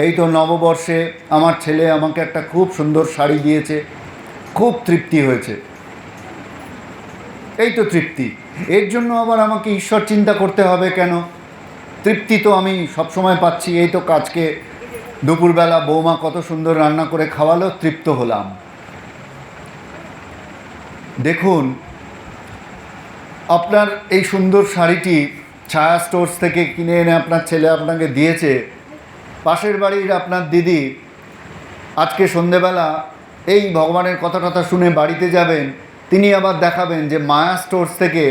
A: এই তো নববর্ষে আমার ছেলে আমাকে একটা খুব সুন্দর শাড়ি দিয়েছে, খুব তৃপ্তি হয়েছে। এই তো তৃপ্তি, এর জন্য আবার আমাকে ঈশ্বর চিন্তা করতে হবে কেন? তৃপ্তি তো আমি সবসময় পাচ্ছি। এই তো কাজকে দুপুরবেলা বৌমা কত সুন্দর রান্না করে খাওয়ালো, তৃপ্ত হলাম। দেখুন, আপনার এই সুন্দর শাড়িটি ছায়া স্টোর্স থেকে কিনে এনে আপনার ছেলে আপনাকে দিয়েছে। পাশের বাড়ির আপনার দিদি আজকে সন্ধেবেলা এই ভগবানের কথা শুনে বাড়িতে যাবেন, তিনি আবার দেখাবেন যে মায়া স্টোর্স থেকে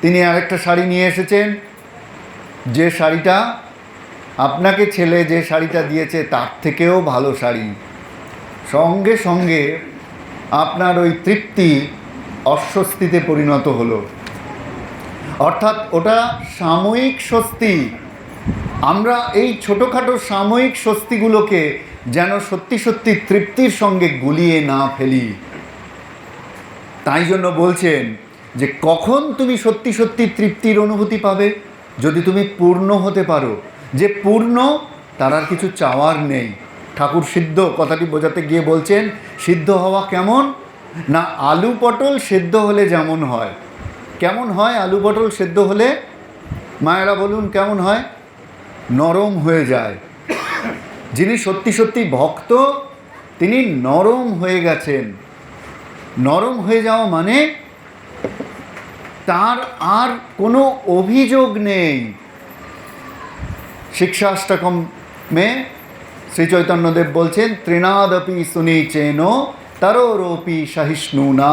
A: তিনি আরেকটা শাড়ি নিয়ে এসেছেন, যে শাড়িটা আপনাকে ছেলে যে শাড়িটা দিয়েছে তার থেকেও ভালো শাড়ি। সঙ্গে সঙ্গে আপনার ওই তৃপ্তি অস্বস্তিতে পরিণত হলো। অর্থাৎ ওটা সাময়িক স্বস্তি। আমরা এই ছোটোখাটো সাময়িক স্বস্তিগুলোকে যেন সত্যি সত্যি তৃপ্তির সঙ্গে গুলিয়ে না ফেলি। তাই জন্য বলছেন যে কখন তুমি সত্যি সত্যি তৃপ্তির অনুভূতি পাবে? যদি তুমি পূর্ণ হতে পারো। যে পূর্ণ তার আর কিছু চাওয়ার নেই। ঠাকুর সিদ্ধ কথাটি বোঝাতে গিয়ে বলছেন সিদ্ধ হওয়া কেমন না, আলু পটল সেদ্ধ হলে যেমন হয়। কেমন হয় আলু পটল সেদ্ধ হলে? মায়েরা বলুন কেমন হয়? নরম হয়ে যায়। যিনি সত্যি সত্যি ভক্ত তিনি নরম হয়ে গেছেন। নরম হয়ে যাওয়া মানে তার আর কোনো অভিযোগ নেই। শিক্ষাষ্টকমে শ্রী চৈতন্যদেব বলছেন তৃণাদপি সুনিচেন তরোরপি সহিষ্ণুনা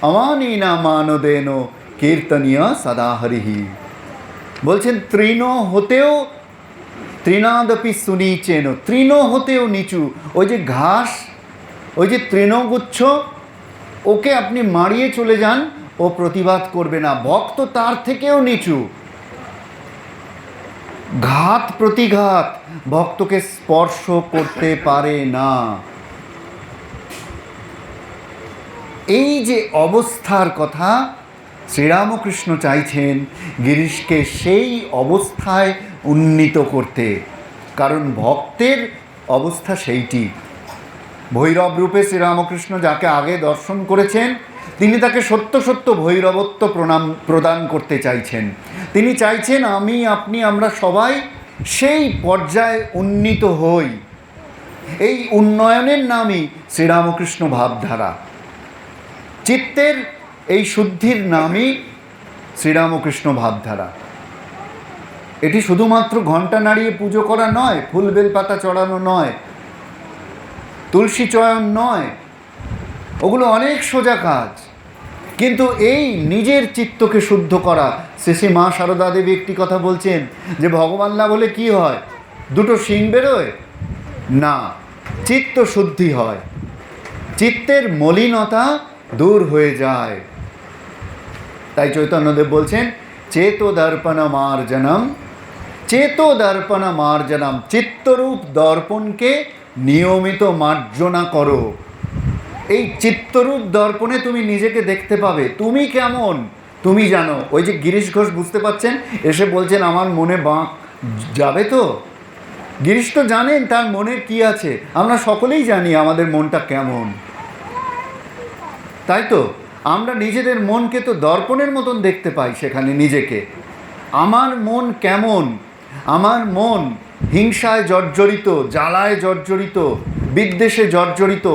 A: অমানীনা মানদেন কীর্তনীয় সদা হরিহি। বলছেন তৃণ হতেও, তৃণাদপি সুনিচেন, তৃণ হতেও নিচু। ওই যে ঘাস, ওই যে তৃণগুচ্ছ, ওকে আপনি মারিয়ে চলে যান, ও প্রতিবাদ করবে না। ভক্ত তার থেকেও নিচু। ঘাত প্রতিঘাত ভক্তকে স্পর্শ করতে পারে না। এই যে অবস্থার কথা শ্রীরামকৃষ্ণ চাইছেন গিরিশকে সেই অবস্থায় উন্নীত করতে। কারণ ভক্তের অবস্থা সেইটি। ভৈরব রূপে শ্রীরামকৃষ্ণ যাকে আগে দর্শন করেছেন তিনি তাকে সত্য সত্য ভৈরবত্ব প্রদান করতে চাইছেন। তিনি চাইছেন আমি আপনি আমরা সবাই সেই পর্যায়ে উন্নীত হই। এই উন্নয়নের নামই শ্রীরামকৃষ্ণ ভাবধারা। চিত্তের এই শুদ্ধির নামই শ্রীরামকৃষ্ণ ভাবধারা। এটি শুধুমাত্র ঘণ্টা নাড়িয়ে পুজো করা নয়, ফুল বেলপাতা চড়ানো নয়, তুলসী চয়ন নয়, ওগুলো অনেক সোজা কাজ। কিন্তু এই নিজের চিত্তকে শুদ্ধ করা, শেষে মা সারদা দেবী একটি কথা বলছেন যে ভগবান না বলে কি হয়? দুটো শিং বেরোয় না, চিত্ত শুদ্ধি হয়, চিত্তের মলিনতা দূর হয়ে যায়। তাই চৈতন্যদেব বলছেন চেতো দর্পণ মার্জনম, চেতো দর্পণ মার্জনম, চিত্তরূপ দর্পণকে নিয়মিত মার্জনা করো। এই চিত্তরূপ দর্পণে তুমি নিজেকে দেখতে পাবে। তুমি কেমন তুমি জানো। ওই যে গিরিশ ঘোষ বুঝতে পারছেন, এসে বলছেন আমার মনে বাঁক যাবে তো। গিরিশ তো জানেন তার মনে কি আছে। আমরা সকলেই জানি আমাদের মনটা কেমন, তাই তো? আমরা নিজেদের মনকে তো দর্পণের মতন দেখতে পাই সেখানে নিজেকে। আমার মন কেমন? আমার মন হিংসায় জর্জরিত, জ্বালায় জর্জরিত, বিদ্বেষে জর্জরিত,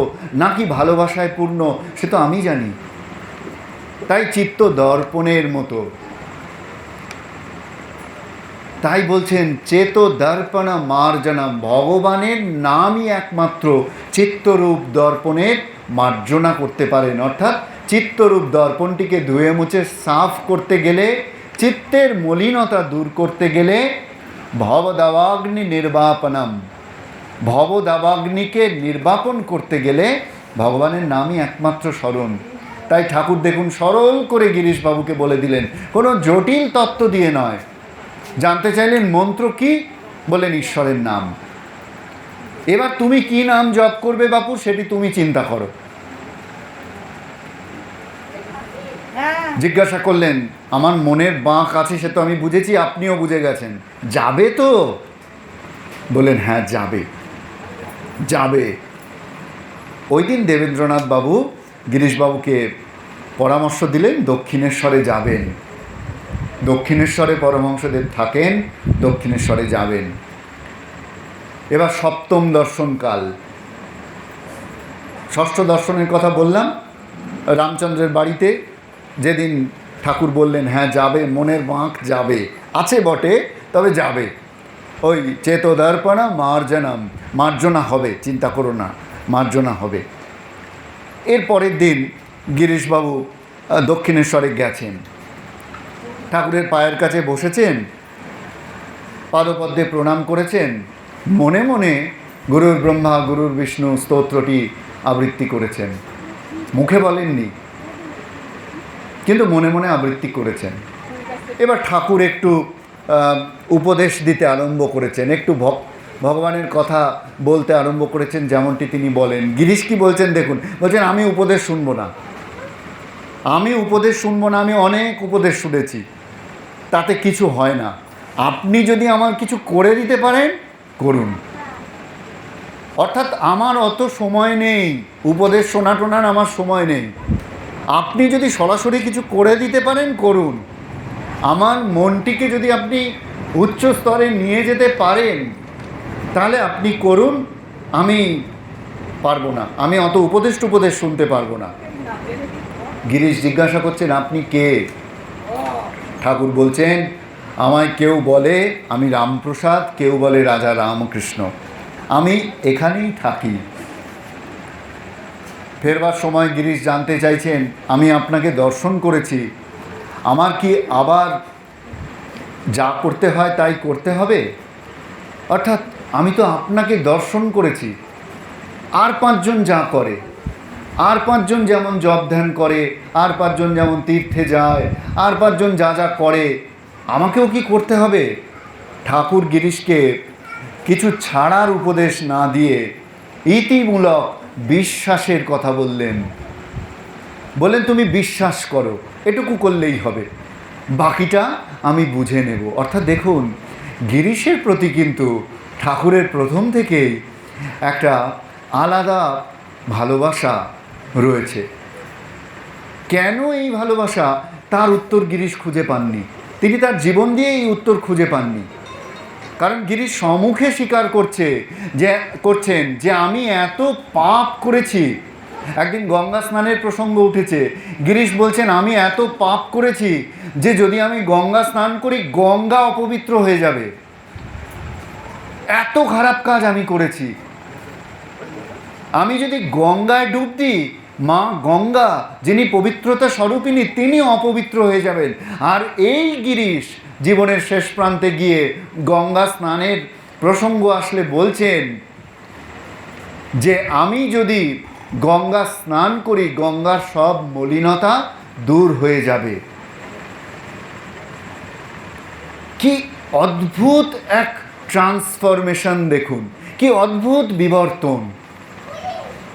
A: নাকি ভালোবাসায় পূর্ণ, সে তো আমি জানি। তাই চিত্ত দর্পণের মতো। তাই বলছেন চেত দর্পণ মার্জনম, ভগবানের নামই একমাত্র চিত্তরূপ দর্পণের মার্জনা করতে পারেন। অর্থাৎ চিত্তরূপ দর্পণটিকে ধুয়ে মুছে সাফ করতে গেলে, চিত্তের মলিনতা দূর করতে গেলে ভবদাবাগ্নি নির্বাপনম, ভবদাবাগ্নিকে নির্বাপন করতে গেলে ভগবানের নামই একমাত্র স্মরণ। তাই ঠাকুর দেখুন সরল করে গিরিশবাবুকে বলে দিলেন, কোনো জটিল তত্ত্ব দিয়ে নয়। জানতে চাইলেন মন্ত্র কি? বলেন ঈশ্বরের নাম। এবার তুমি কি নাম জপ করবে বাপু সেটি তুমি চিন্তা করো। জিজ্ঞাসা করলেন আমার মনের বাঁক আছে সে তো আমি বুঝেছি, আপনিও বুঝে গেছেন, যাবে তো? বলেন হ্যাঁ যাবে, যাবে। ওই দিন দেবেন্দ্রনাথ বাবু গিরিশবাবুকে পরামর্শ দিলেন দক্ষিণেশ্বরে যাবেন। দক্ষিণেশ্বরে পরমহংসদেব থাকেন, দক্ষিণেশ্বরে যাবেন। এবার সপ্তম দর্শনকাল। ষষ্ঠ দর্শনের কথা বললাম রামচন্দ্রের বাড়িতে, যেদিন ঠাকুর বললেন হ্যাঁ যাবে, মনের বাঁক যাবে, আছে বটে তবে যাবে। ওই চেত দর্পণা মার্জনম, মার্জনা হবে, চিন্তা করো না, মার্জনা হবে। এর পরের দিন গিরিশবাবু দক্ষিণেশ্বরে গেছেন, ঠাকুরের পায়ের কাছে বসেছেন, পাদপদ্মে প্রণাম করেছেন, মনে মনে গুরুর ব্রহ্মা গুরুর বিষ্ণু স্তোত্রটি আবৃত্তি করেছেন। মুখে বলেননি, কিন্তু মনে মনে আবৃত্তি করেছেন। এবার ঠাকুর একটু উপদেশ দিতে আরম্ভ করেছেন, একটু ভগবানের কথা বলতে আরম্ভ করেছেন, যেমনটি তিনি বলেন। গিরিশ কি বলছেন দেখুন, বলছেন আমি উপদেশ শুনবো না, আমি উপদেশ শুনবো না, আমি অনেক উপদেশ শুনেছি, তাতে কিছু হয় না। আপনি যদি আমার কিছু করে দিতে পারেন করুন। অর্থাৎ আমার অত সময় নেই, উপদেশ শোনা টোনার আমার সময় নেই। আপনি যদি সরাসরি কিছু করে দিতে পারেন করুন। আমার মনটিকে যদি আপনি উচ্চ স্তরে নিয়ে যেতে পারেন তাহলে আপনি করুন, আমি পারবো না, আমি অত উপদেশ শুনতে পারবো না। গিরিশ জিজ্ঞাসা করছেন আপনি কে? ঠাকুর বলছেন আমায় কেউ বলে আমি রামপ্রসাদ, কেউ বলে রাজা রামকৃষ্ণ, আমি এখানেই থাকি। ফেরবার সময় গিরিশ জানতে চাইছেন আমি আপনাকে দর্শন করেছি, আমার কি আবার যা করতে হয় তাই করতে হবে? অর্থাৎ আমি তো আপনাকে দর্শন করেছি, আর পাঁচজন যা করে, আর পাঁচজন যেমন জপ ধ্যান করে, আর পাঁচজন যেমন তীর্থে যায়, আর পাঁচজন যা যা করে, আমাকেও কি করতে হবে? ঠাকুর গিরিশকে কিছু ছাড়ার উপদেশ না দিয়ে ইতিমূলক বিশ্বাসের কথা বললেন। বললেন তুমি বিশ্বাস করো, এটুকু করলেই হবে, বাকিটা আমি বুঝে নেব। অর্থাৎ দেখুন গিরিশের প্রতি কিন্তু ঠাকুরের প্রথম থেকেই একটা আলাদা ভালোবাসা রয়েছে। কেন এই ভালোবাসা, তার উত্তর গিরিশ খুঁজে পাননি, তিনি তার জীবন দিয়ে এই উত্তর খুঁজে পাননি। কারণ গিরিশ সম্মুখে স্বীকার করছেন যে আমি এত পাপ করেছি। একদিন গঙ্গা স্নানের প্রসঙ্গ উঠেছে, গিরিশ বলছেন আমি এত পাপ করেছি যে যদি আমি গঙ্গা স্নান করি গঙ্গা অপবিত্র হয়ে যাবে, এত খারাপ কাজ আমি করেছি। আমি যদি গঙ্গায় ডুব দিই, মা গঙ্গা যিনি পবিত্রতা স্বরূপিনী তিনি অপবিত্র হয়ে যাবেন। আর এই গিরিশ জীবনের শেষ প্রান্তে গিয়ে গঙ্গা স্নানের প্রসঙ্গ আসলে বলছেন যে আমি যদি গঙ্গা স্নান করি গঙ্গার সব মলিনতা দূর হয়ে যাবে। কি অদ্ভুত এক ট্রান্সফরমেশন দেখুন, কি অদ্ভুত বিবর্তন।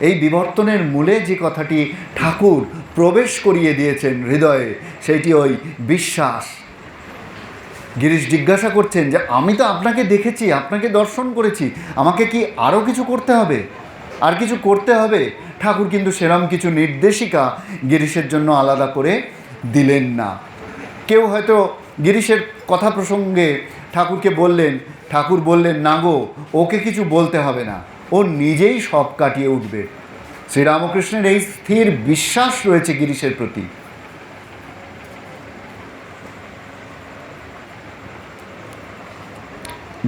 A: এই বিবর্তনের মূলে যে কথাটি ঠাকুর প্রবেশ করিয়ে দিয়েছেন হৃদয়ে, সেটি ওই বিশ্বাস। গিরিশ জিজ্ঞাসা করছেন যে আমি তো আপনাকে দেখেছি, আপনাকে দর্শন করেছি, আমাকে কি আরও কিছু করতে হবে, আর কিছু করতে হবে? ঠাকুর কিন্তু সেরম কিছু নির্দেশিকা গিরিশের জন্য আলাদা করে দিলেন না। কেউ হয়তো গিরিশের কথা প্রসঙ্গে ঠাকুরকে বললেন, ঠাকুর বললেন না গো, ওকে কিছু বলতে হবে না, ও নিজেই সব কাটিয়ে উঠবে। শ্রীরামকৃষ্ণের এই স্থির বিশ্বাস রয়েছে গিরিশের প্রতি।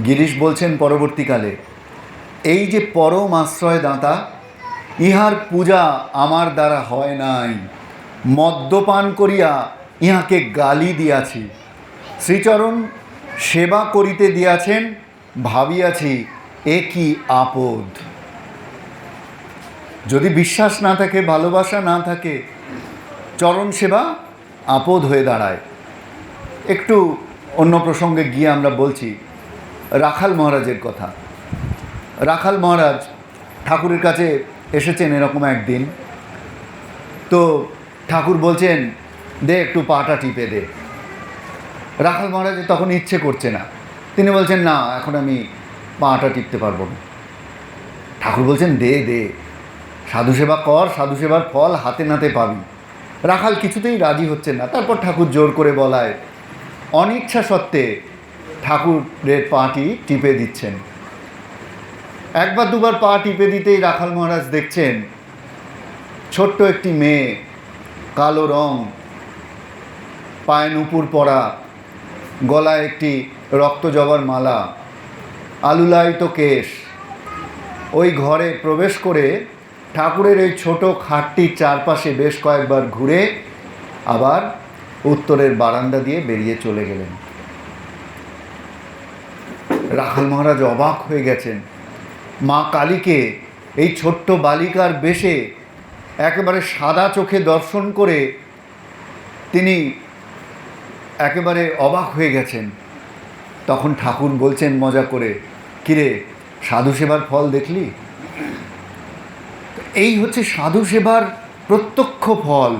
A: গিরিশ বলছেন পরবর্তীকালে, এই যে পরম আশ্রয় দাতা, ইহার পূজা আমার দ্বারা হয় নাই, মদ্যপান করিয়া ইহাকে গালি দিয়াছি, শ্রীচরণ সেবা করিতে দিয়াছেন, ভাবিয়াছি এ কি আপদ। যদি বিশ্বাস না থাকে, ভালোবাসা না থাকে, চরণ সেবা আপদ হয়ে দাঁড়ায়। একটু অন্য প্রসঙ্গে গিয়ে আমরা বলছি রাখাল মহারাজের কথা। রাখাল মহারাজ ঠাকুরের কাছে এসেছেন এরকম একদিন, তো ঠাকুর বলছেন দে একটু পাটা টিপে দে। রাখাল মহারাজের তখন ইচ্ছে করছে না, তিনি বলছেন না এখন আমি পাটা টিপতে পারবো না। ঠাকুর বলছেন দে দে, সাধু সেবা কর, সাধু সেবার ফল হাতে নাতে পাবি। রাখাল কিছুতেই রাজি হচ্ছেন না। তারপর ঠাকুর জোর করে বলায় অনিচ্ছা সত্ত্বে ঠাকুরের পাটি টিপে দিচ্ছেন। একবার দুবার পা টিপে দিতেই রাখাল মহারাজ দেখছেন ছোট্ট একটি মেয়ে, কালো রং, পায়ে নুপুর পরা, গলায় একটি রক্তজবার মালা, আলুলায়িত কেশ, ওই ঘরে প্রবেশ করে ঠাকুরের এই ছোট খাটটির চারপাশে বেশ কয়েকবার ঘুরে আবার উত্তরের বারান্দা দিয়ে বেরিয়ে চলে গেলেন। রাখাল মহারাজ অবাক হয়ে গেছেন। মা কালীকে এই ছোট্ট বালিকার বেশে একেবারে সাদা চোখে দর্শন করে তিনি একেবারে অবাক হয়ে গেছেন। তখন ঠাকুর বলছেন মজা করে, কিরে সাধু সেবার ফল দেখলি? এই হচ্ছে সাধু সেবার প্রত্যক্ষ ফল,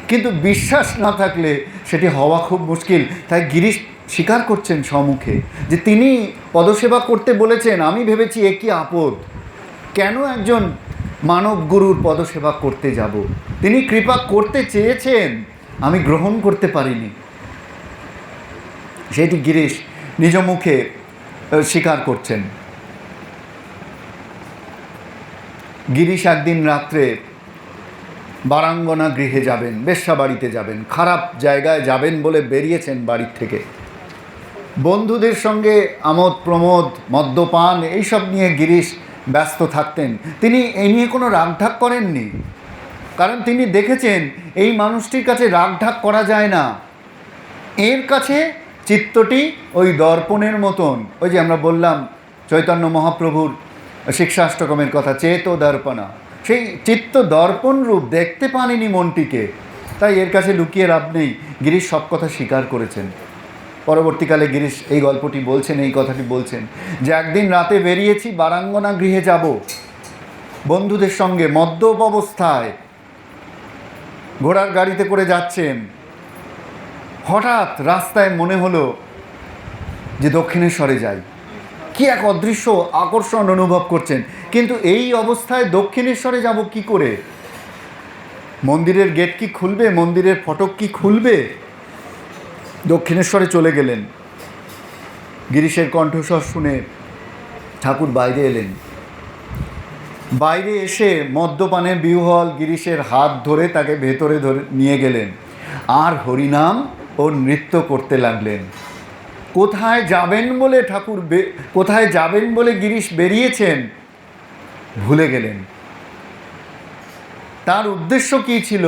A: কিন্তু বিশ্বাস না থাকলে সেটি হওয়া খুব মুশকিল। তাই গিরিশ স্বীকার করছেন সম্মুখে যে তিনি পদসেবা করতে বলেছেন। আমি ভেবেছি এ কি আপদ, কেন একজন মানব গুরুর পদসেবা করতে যাব? তিনি কৃপা করতে চেয়েছেন, আমি গ্রহণ করতে পারিনি। সেটি গিরিশ নিজ মুখে স্বীকার করছেন। গিরিশ একদিন রাত্রে বারাঙ্গনা গৃহে যাবেন, বেশ্যা বাড়িতে যাবেন, খারাপ জায়গায় যাবেন বলে বেরিয়েছেন বাড়ির থেকে। বন্ধুদের সঙ্গে আমোদ প্রমোদ, মদ্যপান এইসব নিয়ে গিরিশ ব্যস্ত থাকতেন। তিনি এই নিয়ে কোনো রাগঢাক করেননি, কারণ তিনি দেখেছেন এই মানুষটির কাছে রাগঢাক করা যায় না। এর কাছে চিত্তটি ওই দর্পণের মতন, ওই যে আমরা বললাম চৈতন্য মহাপ্রভুর শিক্ষাষ্টকমের কথা, চেত দর্পণা, সেই চিত্ত দর্পণ রূপ, দেখতে পানেনি মনটিকে। তাই এর কাছে লুকিয়ে লাভ নেই। গিরিশ সব কথা স্বীকার করেছেন। পরবর্তীকালে গিরিশ এই গল্পটি বলছেন, এই কথাটি বলছেন যে একদিন রাতে বেরিয়েছি, বারাঙ্গনা গৃহে যাব, বন্ধুদের সঙ্গে মদ্যপ অবস্থায় ঘোড়ার গাড়িতে করে যাচ্ছেন। হঠাৎ রাস্তায় মনে হলো যে দক্ষিণেশ্বরে যাই। কি এক অদৃশ্য আকর্ষণ অনুভব করছেন, কিন্তু এই অবস্থায় দক্ষিণেশ্বরে যাব কি করে? মন্দিরের গেট কি খুলবে? মন্দিরের ফটক কি খুলবে? দক্ষিণেশ্বরে চলে গেলেন। গিরিশের কণ্ঠস্বর শুনে ঠাকুর বাইরে এলেন। বাইরে এসে মদ্যপানের বিহ্বল গিরিশের হাত ধরে তাকে ভেতরে ধরে নিয়ে গেলেন, আর হরিনাম ও নৃত্য করতে লাগলেন। কোথায় যাবেন বলে কোথায় যাবেন বলে গিরিশ বেরিয়েছেন ভুলে গেলেন। তার উদ্দেশ্য কী ছিল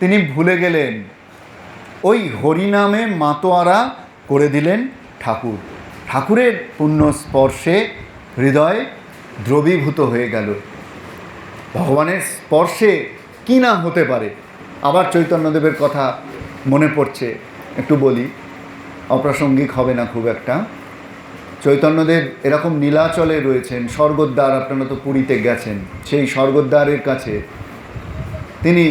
A: তিনি ভুলে গেলেন। ওই হরিনামে মাতোয়ারা করে দিলেন ঠাকুর। ঠাকুরের পুণ্য স্পর্শে হৃদয় দ্রবীভূত হয়ে গেল। ভগবানের স্পর্শে কি না হতে পারে। আবার চৈতন্যদেবের কথা মনে পড়ছে, একটু বলি, অপ্রাসঙ্গিক হবে না খুব একটা। চৈতন্যদেব এরকম নীলাচলে রয়েছেন, স্বর্গদ্বার, আপনারা তো পুরীতে গেছেন, সেই স্বর্গদ্বারের কাছে তিনি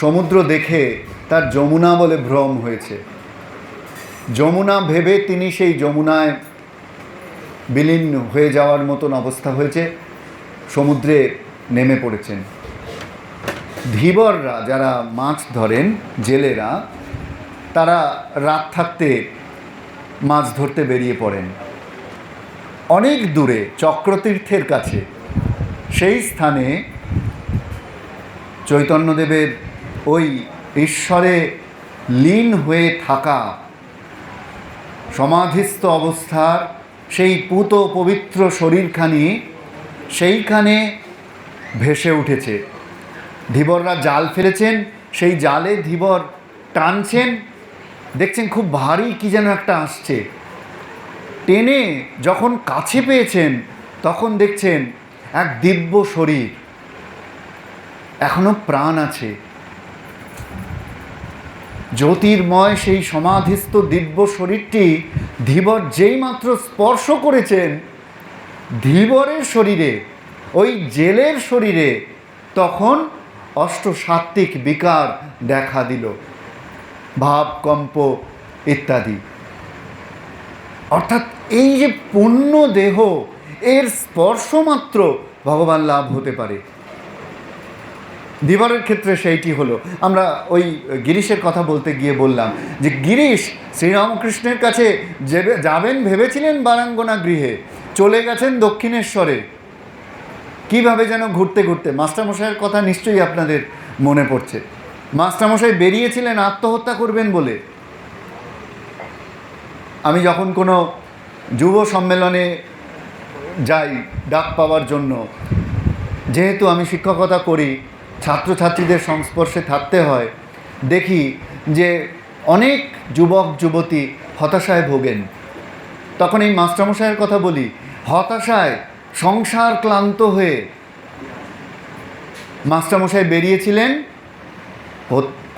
A: সমুদ্র দেখে তার যমুনা বলে ভ্রম হয়েছে। যমুনা ভেবে তিনি সেই যমুনায় বিলীন হয়ে যাওয়ার মতন অবস্থা হয়েছে, সমুদ্রে নেমে পড়েছেন। ধীবররা যারা মাছ ধরেন, জেলেরা, তারা রাত থাকতে মাছ ধরতে বেরিয়ে পড়েন অনেক দূরে চক্রতীর্থের কাছে। সেই স্থানে চৈতন্যদেবের ওই ঈশ্বরে লীন হয়ে থাকা সমাধিস্থ অবস্থার সেই পূত পবিত্র শরীরখানি সেইখানে ভেসে উঠেছে। ধীবররা জাল ফেলেছেন, সেই জালে ধীবর টানছেন, দেখছেন খুব ভারী কি যেন একটা আসছে। টেনে যখন কাছে পেয়েছেন তখন দেখছেন এক দিব্য শরীর, এখনো প্রাণ আছে। জ্যোতির্ময় সেই সমাধিস্থ দিব্য শরীরটি ধীবর যেই মাত্র স্পর্শ করেছেন, ধীবরের শরীরে, ওই জেলের শরীরে তখন অষ্টসাত্ত্বিক বিকার দেখা দিল, ভাবকম্প ইত্যাদি। অর্থাৎ এই যে পূর্ণ দেহ, এর স্পর্শ মাত্র ভগবান লাভ হতে পারে। ধীবরের ক্ষেত্রে সেইটি হলো। আমরা ওই গিরিশের কথা বলতে গিয়ে বললাম যে গিরিশ শ্রীরামকৃষ্ণের কাছে যাবেন ভেবেছিলেন বারাঙ্গনা গৃহে, চলে গেছেন দক্ষিণেশ্বরে। কীভাবে যেন ঘুরতে ঘুরতে, মাস্টারমশাইয়ের কথা নিশ্চয়ই আপনাদের মনে পড়ছে। মাস্টারমশাই বেরিয়েছিলেন আত্মহত্যা করবেন বলে। আমি যখন কোনো যুব সম্মেলনে যাই ডাক পাওয়ার জন্য, যেহেতু আমি শিক্ষকতা করি, ছাত্রছাত্রীদের সংস্পর্শে থাকতে হয়, দেখি যে অনেক যুবক যুবতী হতাশায় ভোগেন। তখন এই মাস্টারমশাইয়ের কথা বলি, হতাশায় সংসার ক্লান্ত হয়ে মাস্টারমশাই বেরিয়েছিলেন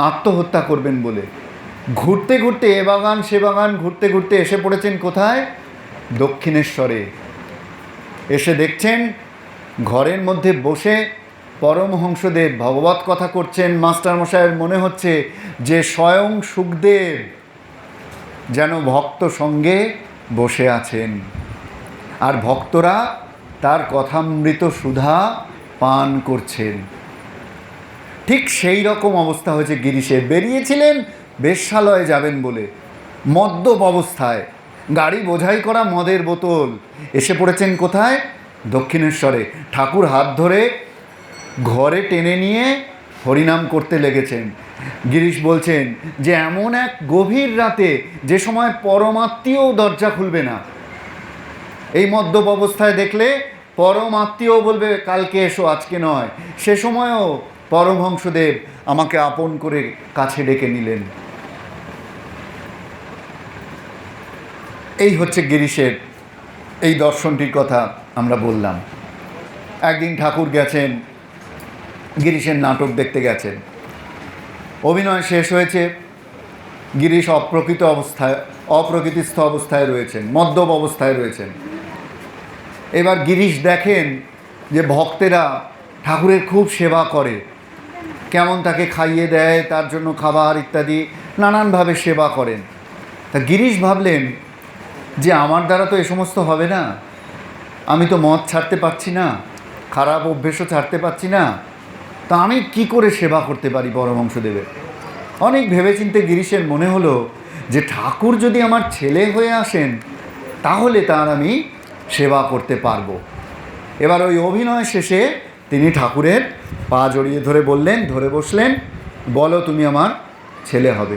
A: আত্মহত্যা করবেন বলে। ঘুরতে ঘুরতে এ বাগান সে বাগান ঘুরতে ঘুরতে এসে পড়েছেন কোথায়? দক্ষিণেশ্বরে। এসে দেখছেন ঘরের মধ্যে বসে পরমহংসদেব ভগবত কথা করছেন। মাস্টারমশাইয়ের মনে হচ্ছে যে স্বয়ং সুখদেব যেন ভক্ত সঙ্গে বসে আছেন, আর ভক্তরা তার কথামৃত সুধা পান করছেন। ঠিক সেই রকম অবস্থা হয়েছে গিরিশের। বেরিয়েছিলেন বেশ্যালয়ে যাবেন বলে, মদ্যপ অবস্থায়, গাড়ি বোঝাই করা মদের বোতল। এসে পড়েছেন কোথায়? দক্ষিণেশ্বরে। ঠাকুর হাত ধরে ঘরে টেনে নিয়ে হরিনাম করতে লেগেছেন। গিরিশ বলছেন যে এমন এক গভীর রাতে যে সময় পরমাত্মীয় দরজা খুলবে না, এই মদ্যপ অবস্থায় দেখলে পরমাত্মীয় বলবে কালকে এসো, আজকে নয়, সে সময়ও পরমহংসদেব আমাকে আপন করে কাছে ডেকে নিলেন। এই হচ্ছে গিরিশের এই দর্শনটির কথা আমরা বললাম। একদিন ঠাকুর গেছেন, গিরিশের নাটক দেখতে গেছেন। অভিনয় শেষ হয়েছে, গিরিশ অপ্রকৃতিস্থ অবস্থায় রয়েছেন, মদ্যপ অবস্থায় রয়েছেন। এবার গিরিশ দেখেন যে ভক্তেরা ঠাকুরের খুব সেবা করে, কেমন তাকে খাইয়ে দেয়, তার জন্য খাবার ইত্যাদি নানানভাবে সেবা করেন। তা গিরিশ ভাবলেন যে আমার দ্বারা তো এ সমস্ত হবে না, আমি তো মদ ছাড়তে পারছি না, খারাপ অভ্যেসও ছাড়তে পারছি না, তা আমি কি করে সেবা করতে পারি পরমহংসদেবের? অনেক ভেবেচিন্তে গিরিশের মনে হলো যে ঠাকুর যদি আমার ছেলে হয়ে আসেন তাহলে তার আমি সেবা করতে পারবো। এবার ওই অভিনয় শেষে তিনি ঠাকুরের পা জড়িয়ে ধরে বললেন, ধরে বসলেন, বলো তুমি আমার ছেলে হবে।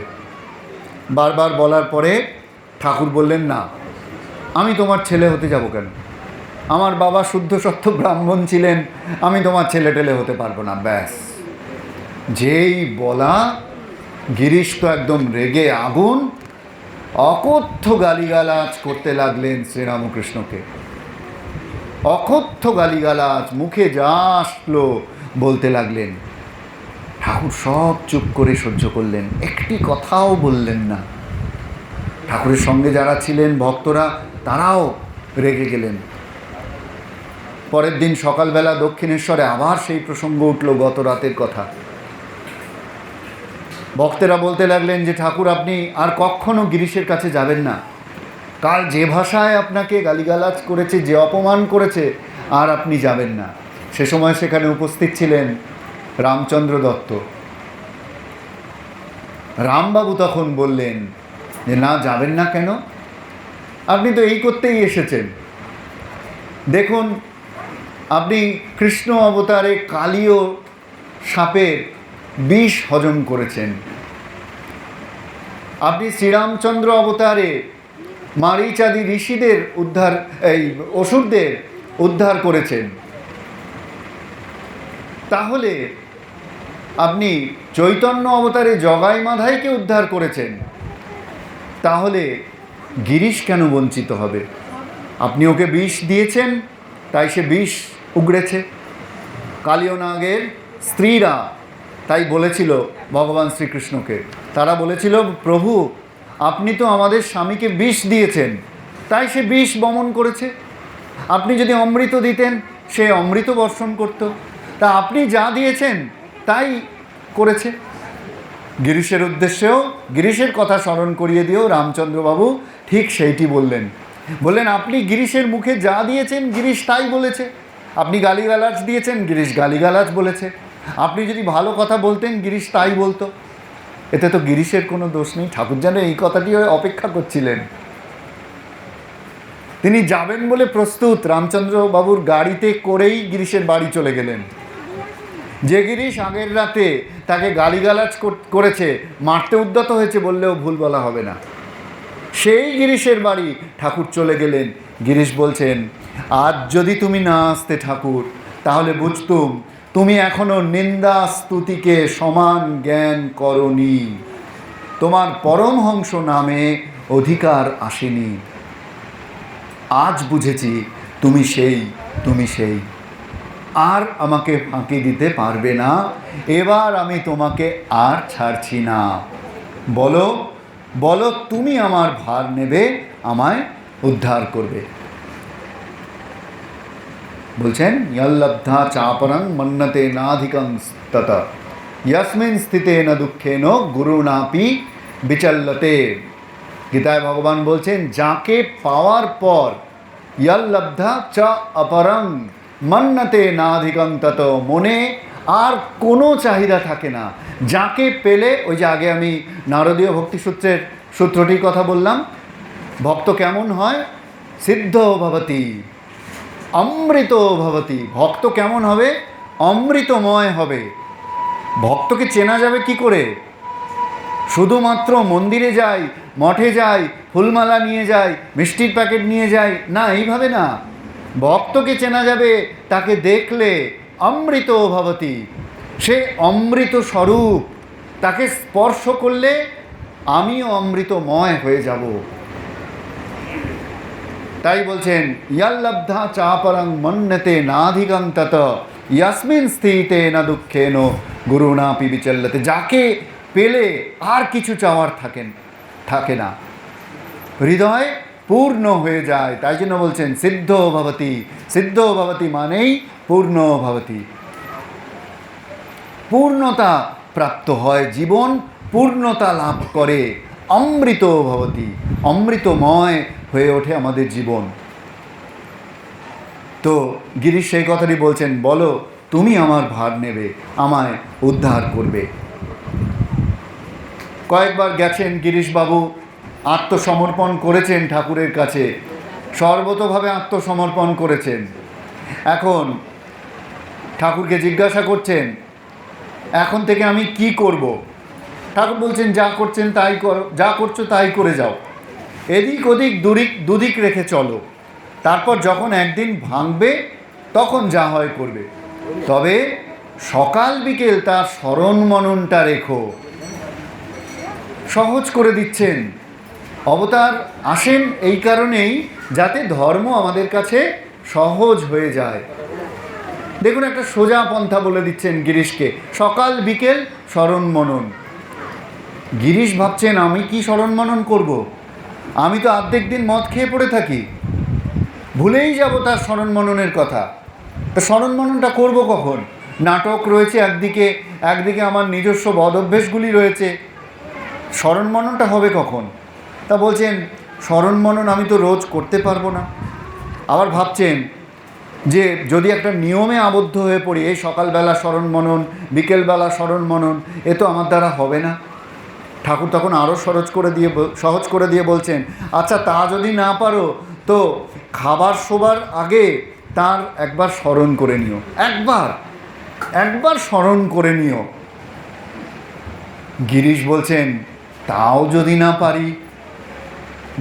A: বারবার বলার পরে ঠাকুর বললেন, না, আমি তোমার ছেলে হতে যাব কেন? আমার বাবা শুদ্ধ সত্য ব্রাহ্মণ ছিলেন, আমি তোমার ছেলে টেলে হতে পারবো না। ব্যাস, যেই বলা, গিরিশ তো একদম রেগে আগুন, অকথ্য গালিগালাজ করতে লাগলেন শ্রীরামকৃষ্ণকে। অকথ্য গালিগালাজ, মুখে যা আসলো বলতে লাগলেন। ঠাকুর সব চুপ করে সহ্য করলেন, একটি কথাও বললেন না। ঠাকুরের সঙ্গে যারা ছিলেন ভক্তরা, তারাও রেগে গেলেন। পরের দিন সকালবেলা দক্ষিণেশ্বরে আবার সেই প্রসঙ্গ উঠল, গত রাতের কথা। ভক্তেরা বলতে লাগলেন যে ঠাকুর আপনি আর কখনো গিরিশের কাছে যাবেন না, কাল যে ভাষায় আপনাকে গালিগালাজ করেছে, যে অপমান করেছে, আর আপনি যাবেন না। সে সময় সেখানে উপস্থিত ছিলেন রামচন্দ্র দত্ত। রামবাবু তখন বললেন যে না, যাবেন না কেন? আপনি তো এই করতেই এসেছেন। দেখুন, আপনি কৃষ্ণ অবতারে কালীয় সাপের বিষ হজম করেছেন, আপনি শ্রীরামচন্দ্র অবতারে মারিচাদি ঋষিদের উদ্ধার, এই অসুরদের উদ্ধার করেছেন, তাহলে আপনি চৈতন্য অবতারে জগাই মাধাইকে উদ্ধার করেছেন, তাহলে গিরিশ কেন বঞ্চিত হবে? আপনি ওকে বিষ দিয়েছেন, তাই সে বিষ উগড়েছে। কালীয় নাগের স্ত্রীরা তাই বলেছিল ভগবান শ্রীকৃষ্ণকে, তারা বলেছিল প্রভু আপনি তো আমাদের স্বামীকে বিষ দিয়েছেন, তাই সে বিষ বমন করেছে। আপনি যদি অমৃত দিতেন সে অমৃত বর্ষণ করত, তা আপনি যা দিয়েছেন তাই করেছে। গিরিশের উদ্দেশ্যেও, গিরিশের কথা স্মরণ করিয়ে দিয়েও রামচন্দ্রবাবু ঠিক সেইটি বললেন। বললেন আপনি গিরিশের মুখে যা দিয়েছেন গিরিশ তাই বলেছে, আপনি গালিগালাজ দিয়েছেন, গিরিশ গালিগালাজ বলেছে, আপনি যদি ভালো কথা বলতেন গিরিশ তাই বলতো। এতে তো গিরিশের কোনো দোষ নেই। ঠাকুর যেন এই কথাটি অপেক্ষা করছিলেন। তিনি যাবেন বলে প্রস্তুত, রামচন্দ্রবাবুর গাড়িতে করেই গিরিশের বাড়ি চলে গেলেন। যে গিরিশ আগের রাতে তাকে গালিগালাজ করেছে, মারতে উদ্যত হয়েছে বললেও ভুল বলা হবে না, সেই গিরিশের বাড়ি ঠাকুর চলে গেলেন। গিরিশ বলছেন, আজ যদি তুমি না আসতে ঠাকুর, তাহলে বুঝতুম তুমি এখনো নিন্দা স্তুতিকে সমান জ্ঞান করনি, তোমার পরমহংস নামে অধিকার আসেনি। আজ বুঝেছি তুমি সেই, আর আমাকে ফাঁকি দিতে পারবে না। এবার আমি তোমাকে আর ছাড়ছি না। বলো বলো তুমি আমার ভার নেবে, আমায় উদ্ধার করবে। বলছেন ইয়ল্লব্ধা চাপরং মন্নতে নাধিকং তত ইয়াস্মিন স্থিতে ন দুঃখেন গুরুণাপি বিচল্লতে। গীতায় ভগবান বলছেন যাকে পাওয়ার পর ইয়ল্লব্ধা চ অপরং মন্নতে নাধিকং তত, মনে আর কোনো চাহিদা থাকে না। যাকে পেলে, ওই যে আগে আমি নারদীয় ভক্তিসূত্রের সূত্রটির কথা বললাম, ভক্ত কেমন হয়? সিদ্ধ ভবতি অমৃত ভবতি। ভক্ত কেমন হবে? অমৃতময় হবে। ভক্তকে চেনা যাবে কি করে? শুধুমাত্র মন্দিরে যাই, মঠে যাই, ফুলমালা নিয়ে যাই, মিষ্টির প্যাকেট নিয়ে যাই, না, এইভাবে না। ভক্তকে চেনা যাবে তাকে দেখলে। অমৃত ভবতি, সে অমৃত স্বরূপ। তাকে স্পর্শ করলে আমিও অমৃতময় হয়ে যাব। তাই বলছেন ইয়ল্লব্ধা চাপরং মন্যতে নাধিকং তত ইয়াস্মিন স্থিতে না দুঃখেন গুরুণাপি বিচল্লতে। যাকে পেলে আর কিছু চাওয়ার থাকে না, হৃদয় পূর্ণ হয়ে যায়। তাই জন্য বলছেন সিদ্ধ ভবতি। সিদ্ধ ভবতি মানেই পূর্ণ ভবতি, পূর্ণতা প্রাপ্ত হয়, জীবন পূর্ণতা লাভ করে। অমৃত ভবতি, অমৃতময় হয়ে ওঠে আমাদের জীবন। তো গিরিশ সেই কথাটি বলছেন, বলো তুমি আমার ভার নেবে, আমায় উদ্ধার করবে। কয়েকবার গেছেন গিরিশবাবু, আত্মসমর্পণ করেছেন ঠাকুরের কাছে, সর্বতোভাবে আত্মসমর্পণ করেছেন। এখন ঠাকুরকে জিজ্ঞাসা করছেন এখন থেকে আমি কি করব? ঠাকুর বলছেন যা করছেন তাই করো, যা করছো তাই করে যাও, এদিক ওদিক দুদিক রেখে চলো। তারপর যখন একদিন ভাঙবে তখন যা হয় করবে, তবে সকাল বিকেল তার স্মরণ মননটা রেখো। সহজ করে দিচ্ছেন। অবতার আসেন এই কারণেই যাতে ধর্ম আমাদের কাছে সহজ হয়ে যায়। দেখুন একটা সোজা পন্থা বলে দিচ্ছেন গিরিশকে, সকাল বিকেল স্মরণ মনন। গিরিশ ভাবছেন আমি কি স্মরণ মনন করব? আমি তো অর্ধেক দিন মদ খেয়ে পড়ে থাকি, ভুলেই যাব তার স্মরণ মননের কথা। তো স্মরণ মননটা করব কখন? নাটক রয়েছে একদিকে আমার নিজস্ব বদ অভ্যেসগুলি রয়েছে, স্মরণ মননটা হবে কখন? তা বলছেন স্মরণ মনন আমি তো রোজ করতে পারবো না। আবার ভাবছেন যে যদি একটা নিয়মে আবদ্ধ হয়ে পড়ি, এই সকালবেলা স্মরণ মনন, বিকেলবেলা স্মরণ মনন, এ তো আমার দ্বারা হবে না। ঠাকুর তখন আরও সহজ করে দিয়ে বলছেন আচ্ছা তা যদি না পারো তো খাবার শোবার আগে তার একবার স্মরণ করে নিও, একবার স্মরণ করে নিও। গিরিশ বলছেন তাও যদি না পারি?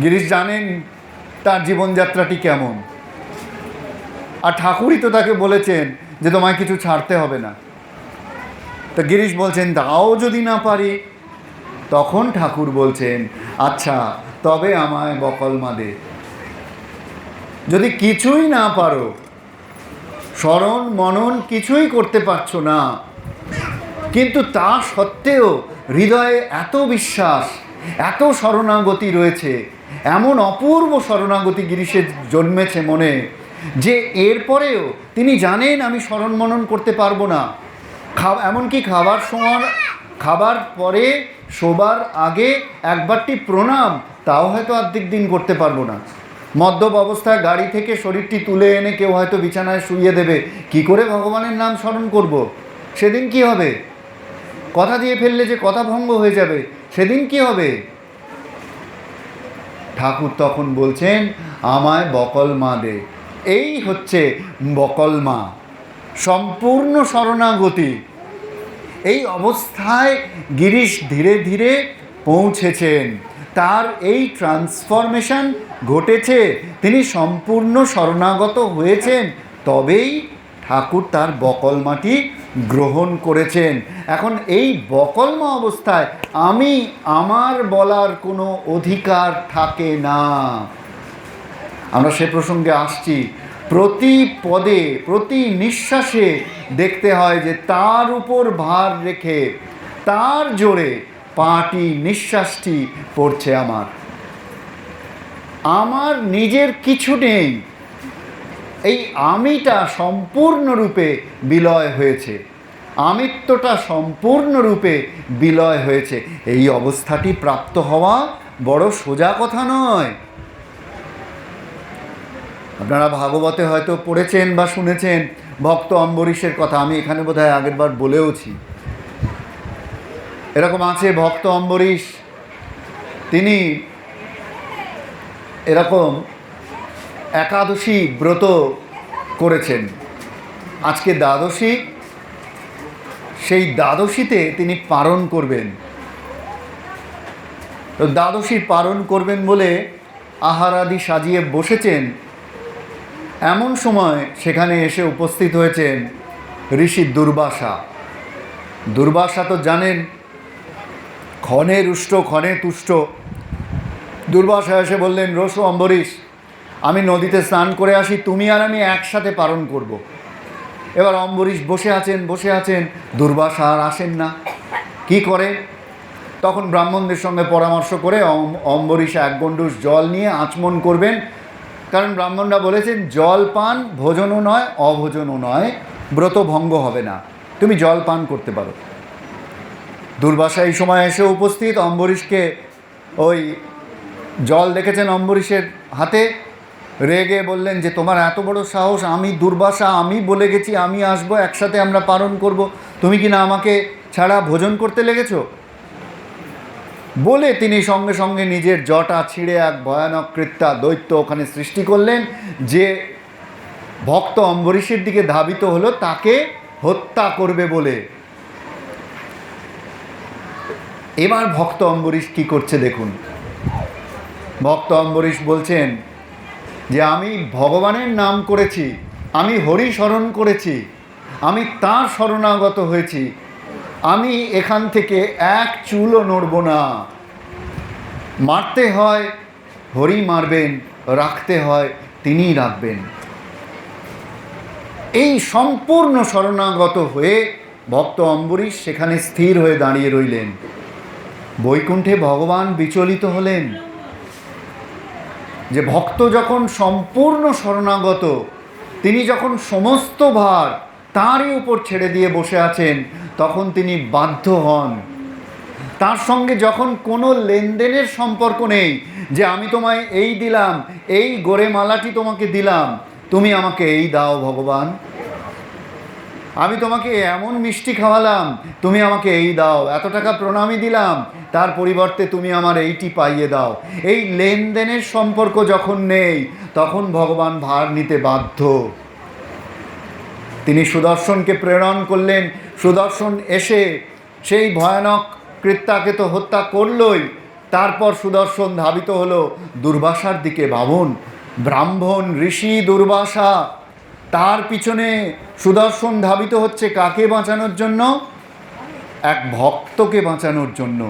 A: গিরিশ জানেন তার জীবনযাত্রাটি কেমন, আর ঠাকুরই তো তাকে বলেছেন যে তোমায় কিছু ছাড়তে হবে না। তো গিরিশ বলছেন তাও যদি না পারি? তখন ঠাকুর বলছেন আচ্ছা তবে আমায় বকলমা দে। যদি কিছুই না পারো, স্মরণ মনন কিছুই করতে পারছো না, কিন্তু তা সত্ত্বেও হৃদয়ে এত বিশ্বাস, এত শরণাগতি রয়েছে, এমন অপূর্ব শরণাগতি গিরিশের জন্মেছে মনে, যে এরপরেও তিনি জানেন আমি স্মরণ মনন করতে পারবো না। এমনকি খাবার পরে শোবার আগে একবারটি প্রণাম, তাও হয়তো অর্ধেক দিন করতে পারবো না। মদ্যপ অবস্থায় গাড়ি থেকে শরীরটি তুলে এনে কেউ হয়তো বিছানায় শুইয়ে দেবে, কি করে ভগবানের নাম স্মরণ করব? সেদিন কি হবে? কথা দিয়ে ফেললে যে কথা ভঙ্গ হয়ে যাবে, সেদিন কি হবে? ঠাকুর তখন বলছেন আমায় বকলমা দে। এই হচ্ছে বকলমা, সম্পূর্ণ শরণাগতি। এই অবস্থায় গিরিশ ধীরে ধীরে পৌঁছেছেন, তার এই ট্রান্সফরমেশন ঘটেছে, তিনি সম্পূর্ণ শরণাগত হয়েছেন, তবেই ঠাকুর তার বকলমাটি গ্রহণ করেছেন। এখন এই বকলমা অবস্থায় আমার বলার কোনো অধিকার থাকে না। আমরা সে প্রসঙ্গে আসছি। প্রতি পদে প্রতি নিঃশ্বাসে দেখতে হয় যে তার উপর ভার রেখে, তার জোরে পাটি নিঃশ্বাসটি পড়ছে আমার। আমার নিজের কিছু নেই, এই আমিটা সম্পূর্ণরূপে বিলয় হয়েছে, আমিত্বটা সম্পূর্ণরূপে বিলয় হয়েছে। এই অবস্থাটি প্রাপ্ত হওয়া বড় সোজা কথা নয়। আপনারা ভাগবতে হয়তো পড়েছেন বা শুনেছেন ভক্ত অম্বরীশের কথা, আমি এখানে বোধহয় আগের বার বলেওছি। এরকম আছে ভক্ত অম্বরীশ, তিনি এরকম একাদশী ব্রত করেছেন। আজকে দ্বাদশী, সেই দ্বাদশীতে তিনি পারণ করবেন। তো দ্বাদশী পারণ করবেন বলে আহার আদি সাজিয়ে বসেছেন। এমন সময় সেখানে এসে উপস্থিত হয়েছেন ঋষি দুর্বাসা। দুর্বাসা তো জানেন ক্ষণে রুষ্ট ক্ষণে তুষ্ট। দুর্বাসা এসে বললেন, রসো অম্বরীশ, আমি নদীতে স্নান করে আসি, তুমি আর আমি একসাথে পালন করব। এবার অম্বরীশ বসে আছেন, দুর্বাসা আর আসেন না। কি করে? তখন ব্রাহ্মণদের সঙ্গে পরামর্শ করে অম্বরীশ এক গণ্ডূষ জল নিয়ে আচমন করবেন, কারণ ব্রাহ্মণরা বলেছেন জল পান ভোজনও নয় অভোজনও নয়, ব্রত ভঙ্গ হবে না, তুমি জল পান করতে পারো। দুর্বাসা এই সময় এসে উপস্থিত, অম্বরীশকে ওই জল দেখেছেন অম্বরীশের হাতে, রেগে বললেন যে তোমার এত বড় সাহস, আমি দুর্বাসা, আমি বলে গেছি আমি আসবো, একসাথে আমরা পালন করব, তুমি কি না আমাকে ছাড়া ভোজন করতে লেগেছ? বলে তিনি সঙ্গে সঙ্গে নিজের জটা ছিঁড়ে এক ভয়ানক কৃত্যা দৈত্য ওখানে সৃষ্টি করলেন, যে ভক্ত অম্বরীশের দিকে ধাবিত হলো তাকে হত্যা করবে বলে। এবার ভক্ত অম্বরীশ কি করছে দেখুন। ভক্ত অম্বরীশ বলছেন যে আমি ভগবানের নাম করেছি, আমি হরি স্মরণ করেছি, আমি তাঁর শরণাগত হয়েছি, আমি এখান থেকে এক চুলও নড়ব না। মারতে হয় হরি মারবেন, রাখতে হয় তিনিই রাখবেন। এই সম্পূর্ণ শরণাগত হয়ে ভক্ত অম্বরীশ সেখানে স্থির হয়ে দাঁড়িয়ে রইলেন। বৈকুণ্ঠে ভগবান বিচলিত হলেন যে ভক্ত যখন সম্পূর্ণ শরণাগত, তিনি যখন সমস্ত ভার তাঁরই উপর ছেড়ে দিয়ে বসে আছেন, তখন তিনি বাধ্য হন। তার সঙ্গে যখন কোনো লেনদেনের সম্পর্ক নেই, যে আমি তোমায় এই দিলাম, এই গোরে মালাটি তোমাকে দিলাম, তুমি আমাকে এই দাও ভগবান, আমি তোমাকে এমন মিষ্টি খাওয়ালাম, তুমি আমাকে এই দাও, এত টাকা প্রণামী দিলাম, তার পরিবর্তে তুমি আমার এইটি পাইয়ে দাও। এই লেনদেনের সম্পর্ক যখন নেই, তখন ভগবান ভার নিতে বাধ্য। তিনি সুদর্শনকে প্রেরণ করলেন। সুদর্শন এসে সেই ভয়ানক কৃত্যাকে তো হত্যা করলই, তারপর সুদর্শন ধাবিত হলো দুর্বাসার দিকে। ভাবুন, ব্রাহ্মণ ঋষি দুর্বাসা, তার পিছনে সুদর্শন ধাবিত হচ্ছে কাকে বাঁচানোর জন্য? এক ভক্তকে বাঁচানোর জন্য।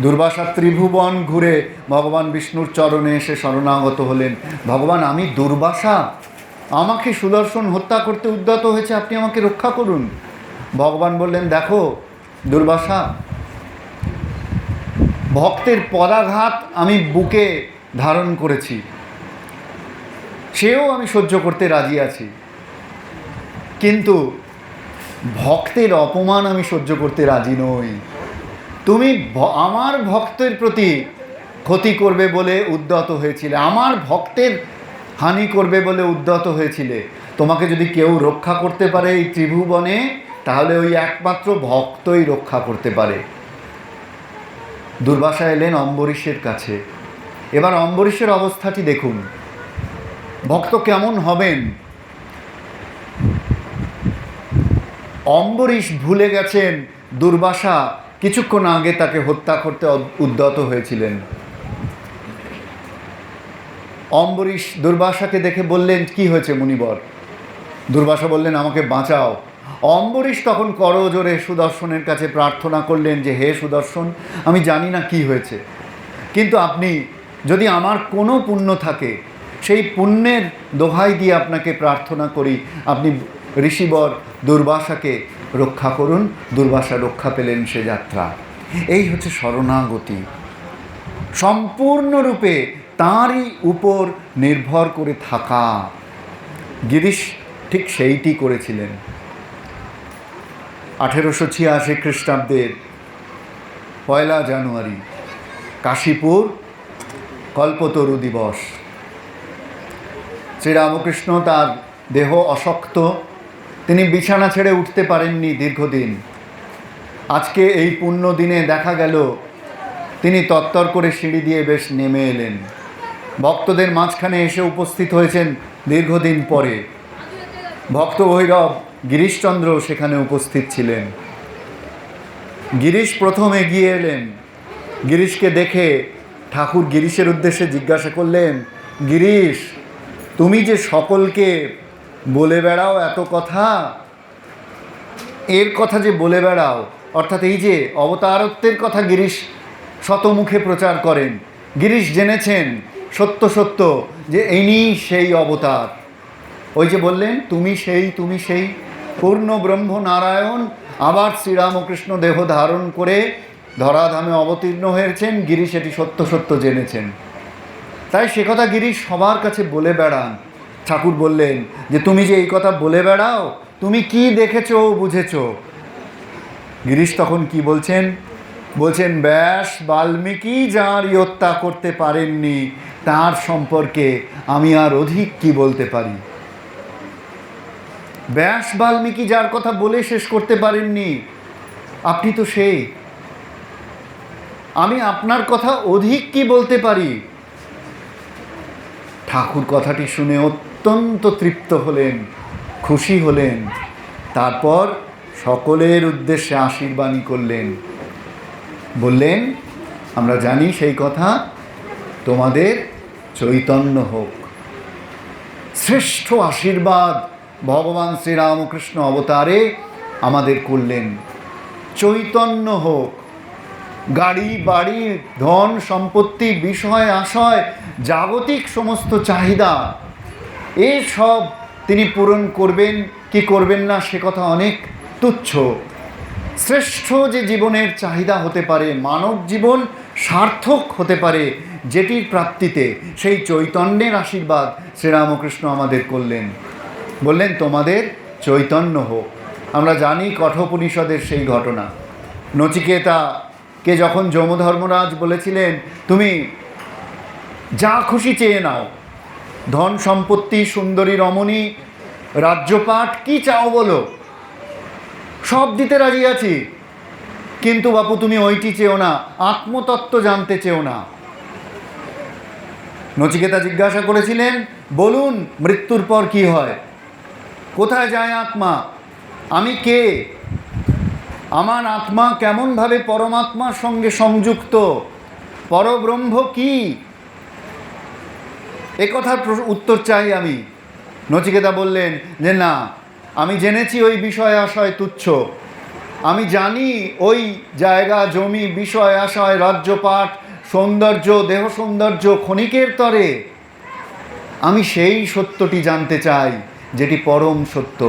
A: দুর্বাসা ত্রিভুবন ঘুরে ভগবান বিষ্ণুর চরণে এসে শরণাগত হলেন। ভগবান, আমি দুর্বাসা, আমাকে সুদর্শন হত্যা করতে উদ্যত হয়েছে, আপনি আমাকে রক্ষা করুন। ভগবান বললেন, দেখো দুর্বাসা, ভক্তের পদাঘাত আমি বুকে ধারণ করেছি, সেও আমি সহ্য করতে রাজি আছি, কিন্তু ভক্তের অপমান আমি সহ্য করতে রাজি নই। তুমি আমার ভক্তের প্রতি ক্ষতি করবে বলে উদ্যত হয়েছিলে, আমার ভক্তের হানি করবে বলে উদ্যত হয়েছিলে। তোমাকে যদি কেউ রক্ষা করতে পারে এই ত্রিভুবনে, তাহলে ওই একমাত্র ভক্তই রক্ষা করতে পারে। দুর্বাসা এলেন অম্বরীশের কাছে। এবার অম্বরীশের অবস্থাটি দেখুন, ভক্ত কেমন হবেন। অম্বরীশ ভুলে গেছেন দুর্বাসা কিছুক্ষণ আগে তাকে হত্যা করতে উদ্যত হয়েছিলেন। অম্বরীশ দুর্বাসাকে দেখে বললেন, কি হয়েছে মুনিবর? দুর্বাসা বললেন, আমাকে বাঁচাও। অম্বরীশ তখন করজোরে সুদর্শনের কাছে প্রার্থনা করলেন যে, হে সুদর্শন, আমি জানি না কি হয়েছে, কিন্তু আপনি যদি আমার কোনো পুণ্য থাকে, সেই পুণ্যের দোহাই দিয়ে আপনাকে প্রার্থনা করি, আপনি ঋষিবর দুর্বাসাকে রক্ষা করুন। দুর্বাসা রক্ষা পেলেন সে যাত্রা। এই হচ্ছে শরণাগতি, সম্পূর্ণরূপে তাঁরই উপর নির্ভর করে থাকা। গিরিশ ঠিক সেইটি করেছিলেন। 1886 খ্রিস্টাব্দের 1 জানুয়ারি কাশীপুর কল্পতরু দিবস। শ্রীরামকৃষ্ণ তার দেহ অশক্ত, তিনি বিছানা ছেড়ে উঠতে পারেননি দীর্ঘদিন। আজকে এই পুণ্য দিনে দেখা গেল তিনি তত্তর করে সিঁড়ি দিয়ে বেশ নেমে এলেন, ভক্তদের মাঝখানে এসে উপস্থিত হয়েছেন দীর্ঘদিন পরে। ভক্ত ভৈরব গিরিশচন্দ্র সেখানে উপস্থিত ছিলেন। গিরিশ প্রথম এগিয়ে এলেন। গিরিশকে দেখে ঠাকুর গিরিশের উদ্দেশ্যে জিজ্ঞাসা করলেন, গিরিশ, তুমি যে সকলকে বলে বেড়াও এত কথা, এর কথা যে বলে বেড়াও, অর্থাৎ এই যে অবতারত্বের কথা গিরিশ শতমুখে প্রচার করেন, গিরিশ জেনেছেন সত্য সত্য যে ইনি সেই অবতার। ওই যে বললেন তুমি সেই পূর্ণ ব্রহ্ম নারায়ণ আবার শ্রীরামকৃষ্ণ দেহ ধারণ করে ধরাধামে অবতীর্ণ হয়েছেন, গিরিশ এটি সত্য সত্য জেনেছেন। তাই সে কথা গিরিশ সবার কাছে বলে বেড়ান। ঠাকুর বললেন যে তুমি যে এই কথা বলে বেড়াও, তুমি কি দেখেছো বুঝেছো? গিরিশ তখন কি বলছেন? বলছেন, ব্যাস বাল্মীকি যাঁর হত্যা করতে পারেননি তার সম্পর্কে আমি আর অধিক কি বলতে পারি। ব্যাস বাল্মীকি যার কথা বলে শেষ করতে পারেননি, আপনি তো সেই, আমি আপনার কথা অধিক কি বলতে পারি। ঠাকুর কথাটি শুনে অত্যন্ত তৃপ্ত হলেন, খুশি হলেন। তারপর সকলের উদ্দেশ্যে আশীর্বাণী করলেন, বললেন, আমরা জানি সেই কথা, তোমাদের চৈতন্য হোক। শ্রেষ্ঠ আশীর্বাদ ভগবান শ্রীরামকৃষ্ণ অবতারে আমাদের করলেন, চৈতন্য হোক। গাড়ি বাড়ি ধন সম্পত্তি বিষয় আশয় জাগতিক সমস্ত চাহিদা এসব তিনি পূরণ করবেন কি করবেন না সে কথা অনেক তুচ্ছ। শ্রেষ্ঠ যে জীবনের চাহিদা হতে পারে, মানব জীবন সার্থক হতে পারে যেটির প্রাপ্তিতে, সেই চৈতন্যের আশীর্বাদ শ্রীরামকৃষ্ণ আমাদের করলেন। বললেন তোমাদের চৈতন্য হোক। আমরা জানি কঠোপনিষদের সেই ঘটনা, নচিকেতাকে যখন যমধর্মরাজ বলেছিলেন তুমি যা খুশি চেয়ে নাও, ধন সম্পত্তি, সুন্দরী রমণী, রাজ্যপাট, কি চাও বলো, সব দিতে রাজি আছি, কিন্তু বাপু তুমি ওইটি চেও না, আত্মতত্ত্ব জানতে চেও না। নচিকেতা জিজ্ঞাসা করেছিলেন, বলুন মৃত্যুর পর কি হয়, কোথায় যায় আত্মা, আমি কে, আমার আত্মা কেমনভাবে পরমাত্মার সঙ্গে সংযুক্ত, পরব্রহ্ম কি, এ কথার উত্তর চাই আমি। নচিকেতা বললেন যে না, আমি জেনেছি ওই বিষয় আশয় তুচ্ছ, আমি জানি ওই জায়গা জমি বিষয় আশয় রাজ্যপাট সৌন্দর্য দেহ সৌন্দর্য ক্ষণিকের তরে, আমি সেই সত্যটি জানতে চাই যেটি পরম সত্য।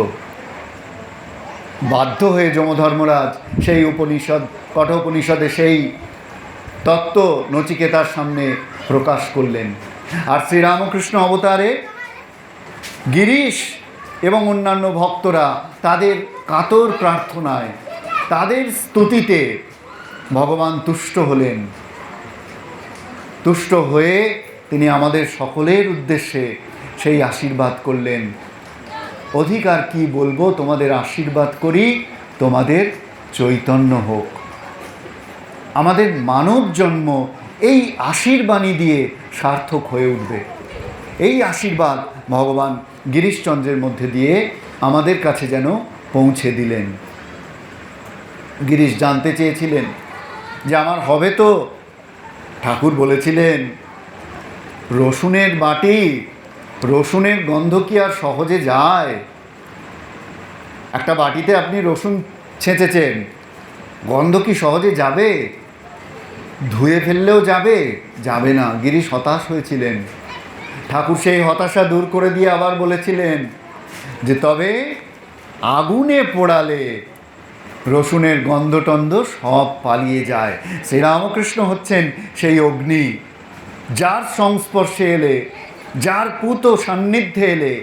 A: বাধ্য হয়ে যমধর্মরাজ সেই উপনিষদ কঠোপনিষদে সেই তত্ত্ব নচিকেতার সামনে প্রকাশ করলেন। আর শ্রীরামকৃষ্ণ অবতারে গিরিশ এবং অন্যান্য ভক্তরা তাদের কাতর প্রার্থনায়, তাদের স্তুতিতে ভগবান তুষ্ট হলেন। তুষ্ট হয়ে তিনি আমাদের সকলের উদ্দেশ্যে সেই আশীর্বাদ করলেন, অধিকার কি বলবো, তোমাদের আশীর্বাদ করি, তোমাদের চৈতন্য হোক। আমাদের মানব জন্ম এই আশীর্বাণী দিয়ে সার্থক হয়ে উঠবে। এই আশীর্বাদ ভগবান গিরিশচন্দ্রের মধ্যে দিয়ে আমাদের কাছে যেন পৌঁছে দিলেন। গিরিশ জানতে চেয়েছিলেন যে আমার হবে তো, ঠাকুর বলেছিলেন রসুনের বাটি, রসুনের গন্ধ কি আর সহজে যায়? একটা বাটিতে আপনি রসুন ছেঁচেছেন, গন্ধ কি সহজে যাবে? ধুয়ে ফেললেও যাবে? যাবে না। গিরিশ হতাশ হয়েছিলেন। ঠাকুর সেই হতাশা দূর করে দিয়ে আবার বলেছিলেন যে তবে আগুনে পোড়ালে রসুনের গন্ধটন্ধ সব পালিয়ে যায়। শ্রীরামকৃষ্ণ হচ্ছেন সেই অগ্নি, যার সংস্পর্শে এলে, যার পূত সান্নিধ্যে এলে,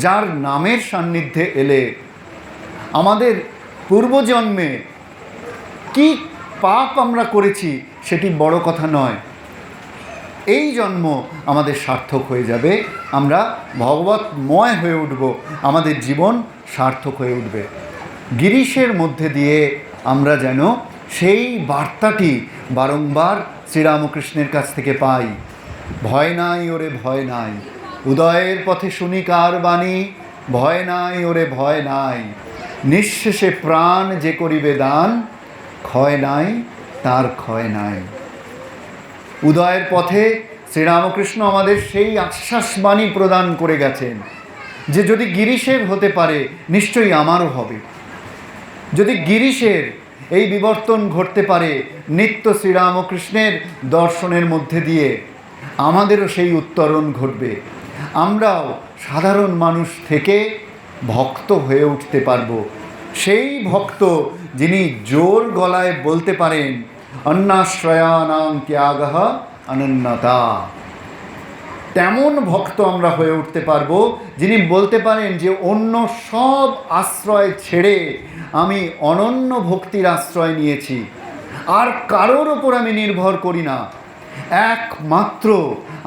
A: যার নামের সান্নিধ্যে এলে আমাদের পূর্বজন্মে কি পাপ আমরা করেছি সেটি বড় কথা নয়, এই জন্ম আমাদের সার্থক হয়ে যাবে, আমরা ভগবতময় হয়ে উঠব, আমাদের জীবন সার্থক হয়ে উঠবে। গিরিশের মধ্যে দিয়ে আমরা যেন সেই বার্তাটি বারংবার শ্রীরামকৃষ্ণের কাছ থেকে পাই। ভয় নাই ওরে ভয় নাই, উদয়ের পথে শুনি কার বাণী, ভয় নাই ওরে ভয় নাই, নিঃশেষে প্রাণ যে করিবে দান, ক্ষয় নাই তার ক্ষয় নাই। উদয়ের পথে শ্রীরামকৃষ্ণ আমাদের সেই আশ্বাসবাণী প্রদান করে গেছেন যে যদি গিরিশের হতে পারে নিশ্চয়ই আমারও হবে। যদি গিরিশের এই বিবর্তন ঘটতে পারে নিত্য শ্রীরামকৃষ্ণের দর্শনের মধ্যে দিয়ে, আমাদেরও সেই উত্তরণ ঘটবে। আমরাও সাধারণ মানুষ থেকে ভক্ত হয়ে উঠতে পারব। সেই ভক্ত যিনি জোর গলায় বলতে পারেন অন্নাশ্রয়ানাং ত্যাগঃ অনন্যতা, তেমন ভক্ত আমরা হয়ে উঠতে পারব যিনি বলতে পারেন যে অন্য সব আশ্রয় ছেড়ে আমি অনন্য ভক্তির আশ্রয় নিয়েছি, আর কারোর ওপর আমি নির্ভর করি না, একমাত্র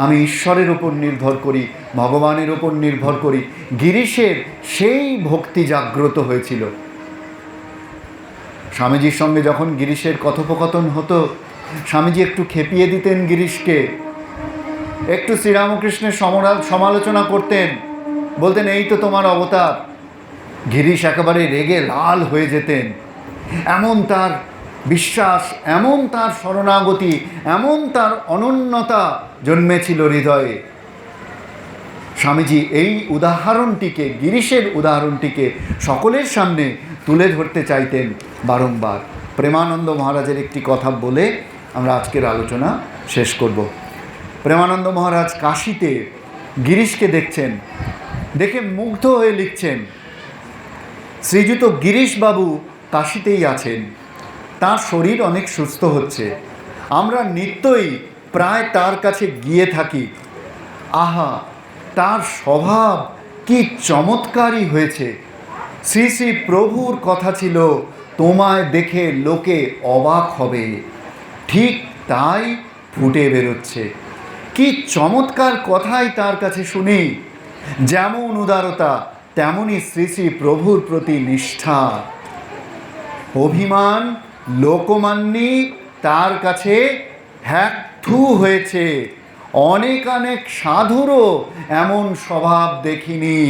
A: আমি ঈশ্বরের ওপর নির্ভর করি, ভগবানের ওপর নির্ভর করি। গিরিশের সেই ভক্তি জাগ্রত হয়েছিল। স্বামীজির সঙ্গে যখন গিরিশের কথোপকথন হতো, স্বামীজি একটু খেপিয়ে দিতেন গিরিশকে, একটু শ্রীরামকৃষ্ণের সমালোচনা করতেন, বলতেন এই তো তোমার অবতার। গিরিশ একেবারে রেগে লাল হয়ে যেতেন। এমন তার বিশ্বাস, এমন তার শরণাগতি, এমন তার অনন্যতা জন্মেছিল হৃদয়ে। স্বামীজি এই উদাহরণটিকে, গিরিশের উদাহরণটিকে সকলের সামনে তুলে ধরতে চাইতেন বারংবার। প্রেমানন্দ মহারাজের একটি কথা বলে আমরা আজকের আলোচনা শেষ করব। প্রেমানন্দ মহারাজ কাশীতে গিরিশকে দেখছেন, দেখে মুগ্ধ হয়ে লিখছেন, শ্রীযুত গিরিশবাবু কাশীতেই আছেন, তার শরীর অনেক সুস্থ হচ্ছে, আমরা নিত্যই প্রায় তার কাছে গিয়ে থাকি। আহা, তার স্বভাব কি চমৎকারই হয়েছে। শ্রী শ্রী প্রভুর কথা ছিল তোমায় দেখে লোকে অবাক হবে, ঠিক তাই ফুটে বেরোচ্ছে। কি চমৎকার কথাই তার কাছে শুনি, যেমন উদারতা তেমনই শ্রী শ্রী প্রভুর প্রতি নিষ্ঠা। অভিমান লোকমান্যী তার কাছে হ্যাকথু হয়েছে, অনেক অনেক সাধুরও এমন স্বভাব দেখিনি।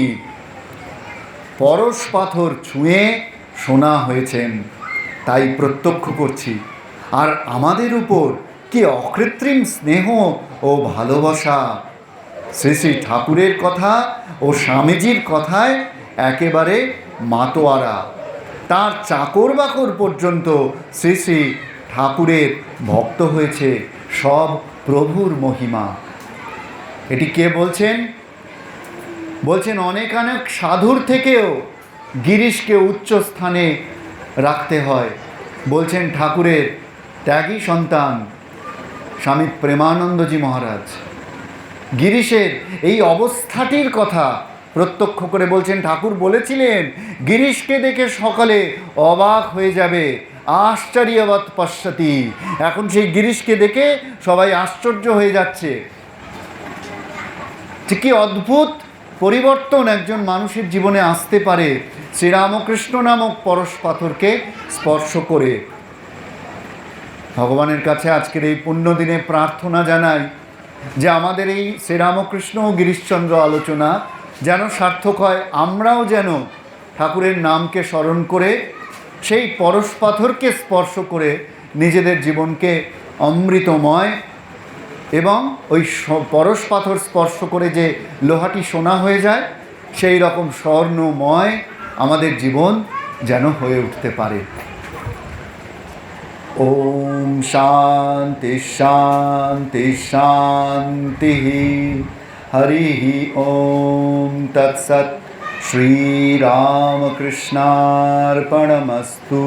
A: পরশ পাথর ছুঁয়ে শোনা হয়েছেন, তাই প্রত্যক্ষ করছি। আর আমাদের উপর কি অকৃত্রিম স্নেহ ও ভালোবাসা। শ্রী শ্রী ঠাকুরের কথা ও স্বামীজির কথায় একেবারে মাতোয়ারা। তার চাকর বাকর পর্যন্ত শ্রী শ্রী ঠাকুরের ভক্ত হয়েছে। সব প্রভুর মহিমা। এটি কে বলছেন? বলছেন অনেক অনেক সাধুর থেকেও গিরিশকে উচ্চ স্থানে রাখতে হয়। বলছেন ঠাকুরের ত্যাগী সন্তান স্বামী প্রেমানন্দজি মহারাজ। গিরিশের এই অবস্থাটির কথা প্রত্যক্ষ করে বলছেন, ঠাকুর বলেছিলেন গিরিশকে দেখে সকালে অবাক হয়ে যাবে, আশ্চর্যবৎ পশ্যতি। এখন সেই গিরিশকে দেখে সবাই আশ্চর্য হয়ে যাচ্ছে যে কি অদ্ভুত পরিবর্তন একজন মানুষের জীবনে আসতে পারে শ্রীরামকৃষ্ণ নামক পরশ পাথরকে স্পর্শ করে। ভগবানের কাছে আজকের এই পুণ্যদিনে প্রার্থনা জানাই যে আমাদের এই শ্রীরামকৃষ্ণ ও গিরিশচন্দ্র আলোচনা যেন সার্থক হয়। আমরাও যেন ঠাকুরের নামকে স্মরণ করে সেই পরশ পাথরকে স্পর্শ করে নিজেদের জীবনকে অমৃতময় এবং ওই পরশ পাথর স্পর্শ করে যে লোহাটি সোনা হয়ে যায় সেই রকম স্বর্ণময় আমাদের জীবন যেন হয়ে উঠতে পারে। ওম শান্তি শান্তি শান্তি। হরি ওম তৎসৎ। श्रीरामकृष्णार्पणमस्तु।